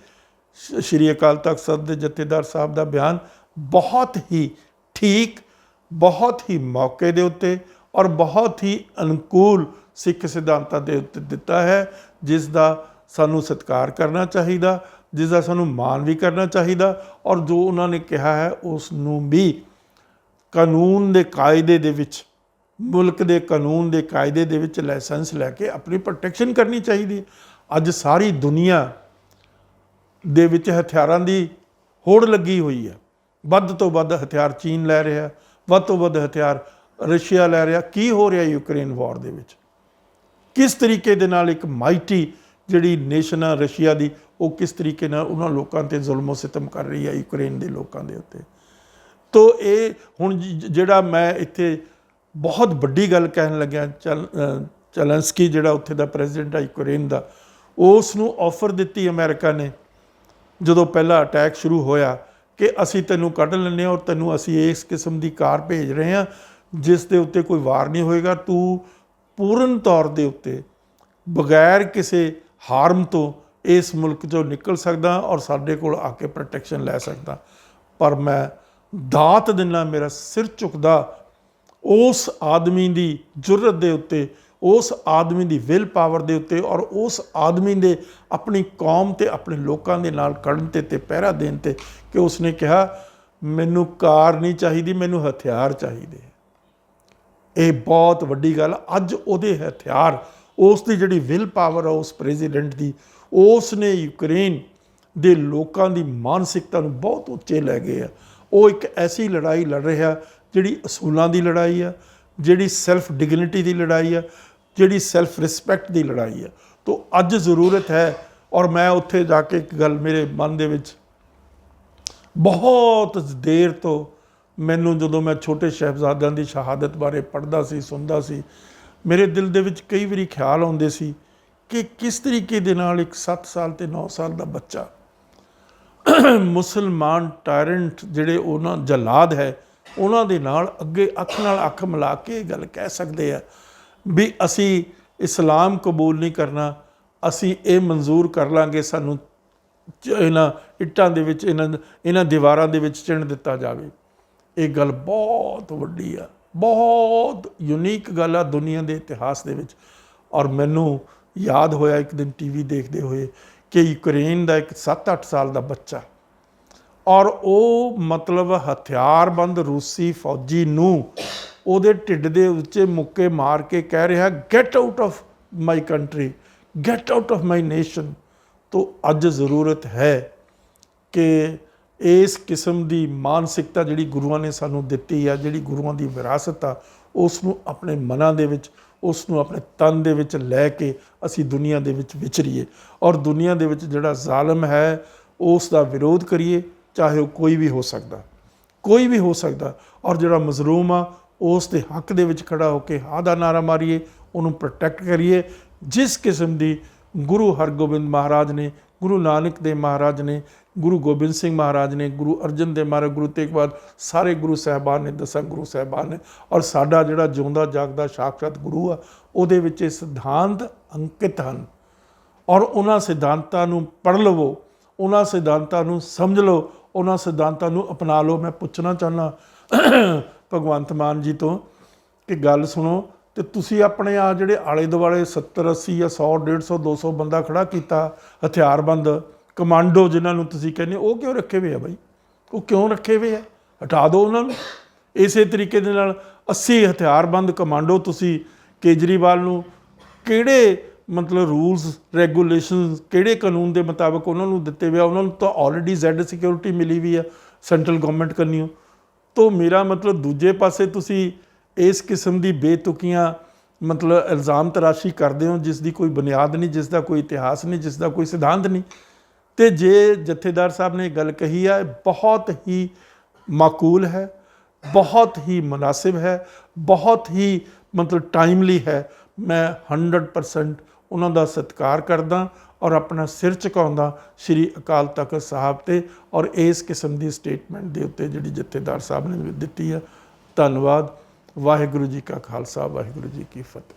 ਸ਼੍ਰੀ ਅਕਾਲ ਤਖਤ ਸਾਹਿਬ ਦੇ ਜਥੇਦਾਰ ਸਾਹਿਬ ਦਾ ਬਿਆਨ ਬਹੁਤ ਹੀ ਠੀਕ, ਬਹੁਤ ਹੀ ਮੌਕੇ ਦੇ ਉੱਤੇ ਔਰ ਬਹੁਤ ਹੀ ਅਨੁਕੂਲ ਸਿੱਖ ਸਿਧਾਂਤਾਂ ਦੇ ਉੱਤੇ ਦਿੱਤਾ ਹੈ, ਜਿਸ ਦਾ ਸਾਨੂੰ ਸਤਿਕਾਰ ਕਰਨਾ ਚਾਹੀਦਾ, ਜਿਸ ਦਾ ਸਾਨੂੰ ਮਾਣ ਵੀ ਕਰਨਾ ਚਾਹੀਦਾ। ਔਰ ਜੋ ਉਹਨਾਂ ਨੇ ਕਿਹਾ ਹੈ ਉਸ ਨੂੰ ਵੀ ਕਾਨੂੰਨ ਦੇ ਕਾਇਦੇ ਦੇ ਵਿੱਚ, ਮੁਲਕ ਦੇ ਕਾਨੂੰਨ ਦੇ ਕਾਇਦੇ ਦੇ ਵਿੱਚ ਲਾਇਸੈਂਸ ਲੈ ਕੇ ਆਪਣੀ ਪ੍ਰੋਟੈਕਸ਼ਨ ਕਰਨੀ ਚਾਹੀਦੀ ਹੈ। ਅੱਜ ਸਾਰੀ ਦੁਨੀਆ ਦੇ ਵਿੱਚ ਹਥਿਆਰਾਂ ਦੀ ਹੋੜ ਲੱਗੀ ਹੋਈ ਹੈ। ਵੱਧ ਤੋਂ ਵੱਧ ਹਥਿਆਰ ਚੀਨ ਲੈ ਰਿਹਾ, ਵੱਧ ਤੋਂ ਵੱਧ ਹਥਿਆਰ ਰਸ਼ੀਆ ਲੈ ਰਿਹਾ। ਕੀ ਹੋ ਰਿਹਾ ਯੂਕਰੇਨ ਵਾਰ ਦੇ ਵਿੱਚ? ਕਿਸ ਤਰੀਕੇ ਦੇ ਨਾਲ ਇੱਕ ਮਾਈਟੀ ਜਿਹੜੀ ਨੇਸ਼ਨ ਆ ਰਸ਼ੀਆ ਦੀ, ਉਹ ਕਿਸ ਤਰੀਕੇ ਨਾਲ ਉਹਨਾਂ ਲੋਕਾਂ 'ਤੇ ਜ਼ੁਲਮੋ ਸਿਤਮ ਕਰ ਰਹੀ ਹੈ ਯੂਕਰੇਨ ਦੇ ਲੋਕਾਂ ਦੇ ਉੱਤੇ। ਤੋ ਇਹ ਹੁਣ ਜਿਹੜਾ ਮੈਂ ਇੱਥੇ ਬਹੁਤ ਵੱਡੀ ਗੱਲ ਕਹਿਣ ਲੱਗਿਆ, ਜ਼ੈਲੈਂਸਕੀ ਜਿਹੜਾ ਉੱਥੇ ਦਾ ਪ੍ਰੈਜ਼ੀਡੈਂਟ ਆ ਯੂਕਰੇਨ ਦਾ, ਉਸ ਨੂੰ ਆਫਰ ਦਿੱਤੀ ਅਮਰੀਕਾ ਨੇ ਜਦੋਂ ਪਹਿਲਾ ਅਟੈਕ ਸ਼ੁਰੂ ਹੋਇਆ ਕਿ ਅਸੀਂ ਤੈਨੂੰ ਕੱਢ ਲੈਂਦੇ ਹਾਂ ਔਰ ਤੈਨੂੰ ਅਸੀਂ ਇਸ ਕਿਸਮ ਦੀ ਕਾਰ ਭੇਜ ਰਹੇ ਹਾਂ ਜਿਸ ਦੇ ਉੱਤੇ ਕੋਈ ਵਾਰ ਨਹੀਂ ਹੋਏਗਾ, ਤੂੰ ਪੂਰਨ ਤੌਰ ਦੇ ਉੱਤੇ ਬਗੈਰ ਕਿਸੇ ਹਾਰਮ ਤੋਂ ਇਸ ਮੁਲਕ 'ਚੋਂ ਨਿਕਲ ਸਕਦਾ ਔਰ ਸਾਡੇ ਕੋਲ ਆ ਕੇ ਪ੍ਰੋਟੈਕਸ਼ਨ ਲੈ ਸਕਦਾ। ਪਰ ਮੈਂ ਦਾਤ ਦਿੰਦਾ, ਮੇਰਾ ਸਿਰ ਝੁਕਦਾ ਉਸ ਆਦਮੀ ਦੀ ਜੁਰਤ ਦੇ ਉੱਤੇ, ਉਸ ਆਦਮੀ ਦੀ ਵਿਲ ਪਾਵਰ ਦੇ ਉੱਤੇ ਔਰ ਉਸ ਆਦਮੀ ਦੇ ਆਪਣੀ ਕੌਮ ਤੇ ਆਪਣੇ ਲੋਕਾਂ ਦੇ ਨਾਲ ਖੜ੍ਹਨ ਤੇ ਪਹਿਰਾ ਦੇਣ ਤੇ, ਕਿ ਉਸਨੇ ਕਿਹਾ ਮੈਨੂੰ ਕਾਰ ਨਹੀਂ ਚਾਹੀਦੀ, ਮੈਨੂੰ ਹਥਿਆਰ ਚਾਹੀਦੇ। ਇਹ ਬਹੁਤ ਵੱਡੀ ਗੱਲ। ਅੱਜ ਉਹਦੇ ਹਥਿਆਰ, ਉਸ ਦੀ ਜਿਹੜੀ ਵਿਲ ਪਾਵਰ ਆ ਉਸ ਪ੍ਰੈਜ਼ੀਡੈਂਟ ਦੀ, ਉਸ ਨੇ ਯੂਕਰੇਨ ਦੇ ਲੋਕਾਂ ਦੀ ਮਾਨਸਿਕਤਾ ਨੂੰ ਬਹੁਤ ਉੱਚੇ ਲੈ ਗਏ ਆ। ਉਹ ਇੱਕ ਐਸੀ ਲੜਾਈ ਲੜ ਰਿਹਾ ਜਿਹੜੀ ਅਸੂਲਾਂ ਦੀ ਲੜਾਈ ਆ, ਜਿਹੜੀ ਸੈਲਫ ਡਿਗਨਿਟੀ ਦੀ ਲੜਾਈ ਆ, ਜਿਹੜੀ ਸੈਲਫ ਰਿਸਪੈਕਟ ਦੀ ਲੜਾਈ ਆ। ਤੋ ਅੱਜ ਜ਼ਰੂਰਤ ਹੈ। ਔਰ ਮੈਂ ਉੱਥੇ ਜਾ ਕੇ ਇੱਕ ਗੱਲ ਮੇਰੇ ਮਨ ਦੇ ਵਿੱਚ ਬਹੁਤ ਦੇਰ ਤੋਂ, ਮੈਨੂੰ ਜਦੋਂ ਮੈਂ ਛੋਟੇ ਸਾਹਿਬਜ਼ਾਦਿਆਂ ਦੀ ਸ਼ਹਾਦਤ ਬਾਰੇ ਪੜ੍ਹਦਾ ਸੀ, ਸੁਣਦਾ ਸੀ, ਮੇਰੇ ਦਿਲ ਦੇ ਵਿੱਚ ਕਈ ਵਾਰੀ ਖਿਆਲ ਆਉਂਦੇ ਸੀ ਕਿ ਕਿਸ ਤਰੀਕੇ ਦੇ ਨਾਲ ਇੱਕ 7 ਸਾਲ ਤੇ 9 ਸਾਲ ਦਾ ਬੱਚਾ ਮੁਸਲਮਾਨ ਟਾਇਰੈਂਟ ਜਿਹੜੇ ਉਹਨਾਂ ਜਲਾਦ ਹੈ, ਉਹਨਾਂ ਦੇ ਨਾਲ ਅੱਗੇ ਅੱਖ ਨਾਲ ਅੱਖ ਮਿਲਾ ਕੇ ਇਹ ਗੱਲ ਕਹਿ ਸਕਦੇ ਆ ਵੀ ਅਸੀਂ ਇਸਲਾਮ ਕਬੂਲ ਨਹੀਂ ਕਰਨਾ, ਅਸੀਂ ਇਹ ਮਨਜ਼ੂਰ ਕਰ ਲਾਂਗੇ ਸਾਨੂੰ ਇਹਨਾਂ ਇੱਟਾਂ ਦੇ ਵਿੱਚ, ਇਹਨਾਂ ਦੀਵਾਰਾਂ ਦੇ ਵਿੱਚ ਚਿਣ ਦਿੱਤਾ ਜਾਵੇ। ਇਹ ਗੱਲ ਬਹੁਤ ਵੱਡੀ ਆ, ਬਹੁਤ ਯੂਨੀਕ ਗੱਲ ਆ ਦੁਨੀਆ ਦੇ ਇਤਿਹਾਸ ਦੇ ਵਿੱਚ। ਔਰ ਮੈਨੂੰ ਯਾਦ ਹੋਇਆ ਇੱਕ ਦਿਨ ਟੀਵੀ ਦੇਖਦੇ ਹੋਏ ਕਿ ਯੂਕਰੇਨ ਦਾ ਇੱਕ 7-8 ਸਾਲ ਦਾ ਬੱਚਾ, ਔਰ ਉਹ ਮਤਲਬ ਹਥਿਆਰਬੰਦ ਰੂਸੀ ਫੌਜੀ ਨੂੰ ਉਹਦੇ ਢਿੱਡ ਦੇ ਉੱਤੇ ਮੁੱਕੇ ਮਾਰ ਕੇ ਕਹਿ ਰਿਹਾ get out of my country, get out of my nation. ਤੋ ਅੱਜ ਜ਼ਰੂਰਤ ਹੈ ਕਿ ਇਸ ਕਿਸਮ ਦੀ ਮਾਨਸਿਕਤਾ ਜਿਹੜੀ ਗੁਰੂਆਂ ਨੇ ਸਾਨੂੰ ਦਿੱਤੀ ਆ, ਜਿਹੜੀ ਗੁਰੂਆਂ ਦੀ ਵਿਰਾਸਤ ਆ, ਉਸ ਨੂੰ ਆਪਣੇ ਮਨਾਂ ਦੇ ਵਿੱਚ, ਉਸ ਨੂੰ ਆਪਣੇ ਤਨ ਦੇ ਵਿੱਚ ਲੈ ਕੇ ਅਸੀਂ ਦੁਨੀਆ ਦੇ ਵਿੱਚ ਵਿਚਰੀਏ ਔਰ ਦੁਨੀਆ ਦੇ ਵਿੱਚ ਜਿਹੜਾ ਜ਼ਾਲਮ ਹੈ ਉਸ ਦਾ ਵਿਰੋਧ ਕਰੀਏ, ਚਾਹੇ ਉਹ ਕੋਈ ਵੀ ਹੋ ਸਕਦਾ, ਕੋਈ ਵੀ ਹੋ ਸਕਦਾ। ਔਰ ਜਿਹੜਾ ਮਜ਼ਲੂਮ ਆ ਉਸ ਦੇ ਹੱਕ ਦੇ ਵਿੱਚ ਖੜਾ ਹੋ ਕੇ ਹਾਂ ਦਾ ਨਾਰਾ ਮਾਰੀਏ, ਉਹਨੂੰ ਪ੍ਰੋਟੈਕਟ ਕਰੀਏ। ਜਿਸ ਕਿਸਮ ਦੀ ਗੁਰੂ ਹਰਗੋਬਿੰਦ ਮਹਾਰਾਜ ਨੇ, ਗੁਰੂ ਨਾਨਕ ਦੇਵ ਮਹਾਰਾਜ ਨੇ, ਗੁਰੂ ਗੋਬਿੰਦ ਸਿੰਘ ਮਹਾਰਾਜ ਨੇ, ਗੁਰੂ ਅਰਜਨ ਦੇਵ ਮਹਾਰਾਜ, ਗੁਰੂ ਤੇਗ ਬਹਾਦਰ, ਸਾਰੇ ਗੁਰੂ ਸਾਹਿਬਾਨ ਨੇ, 10 ਗੁਰੂ ਸਾਹਿਬਾਨ ਨੇ, ਔਰ ਸਾਡਾ ਜਿਹੜਾ ਜਿਉਂਦਾ ਜਾਗਦਾ ਸਾਖਸ਼ਾਤ ਗੁਰੂ ਆ, ਉਹਦੇ ਵਿੱਚ ਇਹ ਸਿਧਾਂਤ ਅੰਕਿਤ ਹਨ। ਔਰ ਉਹਨਾਂ ਸਿਧਾਂਤਾਂ ਨੂੰ ਪੜ੍ਹ ਲਵੋ, ਉਹਨਾਂ ਸਿਧਾਂਤਾਂ ਨੂੰ ਸਮਝ ਲਓ, ਉਹਨਾਂ ਸਿਧਾਂਤਾਂ ਨੂੰ ਅਪਣਾ ਲਓ। ਮੈਂ ਪੁੱਛਣਾ ਚਾਹੁੰਦਾ ਭਗਵੰਤ ਮਾਨ ਜੀ ਤੋਂ ਕਿ ਗੱਲ ਸੁਣੋ, ਤੇ ਤੁਸੀਂ ਆਪਣੇ ਆ ਜਿਹੜੇ ਆਲੇ ਦੁਆਲੇ 70 80 ਜਾਂ 100 150 200 ਬੰਦਾ ਖੜਾ ਕੀਤਾ ਹਥਿਆਰਬੰਦ ਕਮਾਂਡੋ ਜਿਨ੍ਹਾਂ ਨੂੰ ਤੁਸੀਂ ਕਹਿੰਦੇ ਉਹ ਕਿਉਂ ਰੱਖੇ ਹੋਏ ਆ ਬਾਈ? ਉਹ ਕਿਉਂ ਰੱਖੇ ਹੋਏ ਆ? ਹਟਾ ਦਿਓ ਉਹਨਾਂ ਨੂੰ। ਇਸੇ ਤਰੀਕੇ ਦੇ ਨਾਲ 80 ਹਥਿਆਰਬੰਦ ਕਮਾਂਡੋ ਤੁਸੀਂ ਕੇਜਰੀਵਾਲ ਨੂੰ ਕਿਹੜੇ ਮਤਲਬ ਰੂਲਸ ਰੈਗੂਲੇਸ਼ਨਸ ਕਿਹੜੇ ਕਾਨੂੰਨ ਦੇ ਮੁਤਾਬਕ ਉਹਨਾਂ ਨੂੰ ਦਿੱਤੇ ਹੋਏ ਆ? ਉਹਨਾਂ ਨੂੰ ਤਾਂ ਆਲਰੇਡੀ ਜ਼ੈਡ ਸਿਕਿਉਰਿਟੀ ਮਿਲੀ ਵੀ ਆ ਸੈਂਟਰਲ ਗਵਰਨਮੈਂਟ ਕੰਨਿਓ। ਤਾਂ ਮੇਰਾ ਮਤਲਬ ਦੂਜੇ ਪਾਸੇ ਤੁਸੀਂ ਇਸ ਕਿਸਮ ਦੀ ਬੇਤੁਕੀਆਂ ਮਤਲਬ ਇਲਜ਼ਾਮ ਤਰਾਸ਼ੀ ਕਰਦੇ ਹੋ ਜਿਸ ਦੀ ਕੋਈ ਬੁਨਿਆਦ ਨਹੀਂ, ਜਿਸ ਦਾ ਕੋਈ ਇਤਿਹਾਸ ਨਹੀਂ, ਜਿਸ ਦਾ ਕੋਈ ਸਿਧਾਂਤ ਨਹੀਂ। ਤੇ ਜੇ ਜਥੇਦਾਰ ਸਾਹਿਬ ਨੇ ਗੱਲ ਕਹੀ ਹੈ ਬਹੁਤ ਹੀ ਮਾਕੂਲ ਹੈ, ਬਹੁਤ ਹੀ ਮੁਨਾਸਿਬ ਹੈ, ਬਹੁਤ ਹੀ ਮਤਲਬ ਟਾਈਮਲੀ ਹੈ। ਮੈਂ 100% ਉਹਨਾਂ ਦਾ ਸਤਿਕਾਰ ਕਰਦਾ ਔਰ ਆਪਣਾ ਸਿਰ ਝੁਕਾਉਂਦਾ ਸ਼੍ਰੀ ਅਕਾਲ ਤਖਤ ਸਾਹਿਬ 'ਤੇ ਔਰ ਇਸ ਕਿਸਮ ਦੀ ਸਟੇਟਮੈਂਟ ਦੇ ਉੱਤੇ ਜਿਹੜੀ ਜਥੇਦਾਰ ਸਾਹਿਬ ਨੇ ਦਿੱਤੀ ਆ। ਧੰਨਵਾਦ। ਵਾਹਿਗੁਰੂ ਜੀ ਕਾ ਖਾਲਸਾ, ਵਾਹਿਗੁਰੂ ਜੀ ਕੀ ਫਤਿਹ।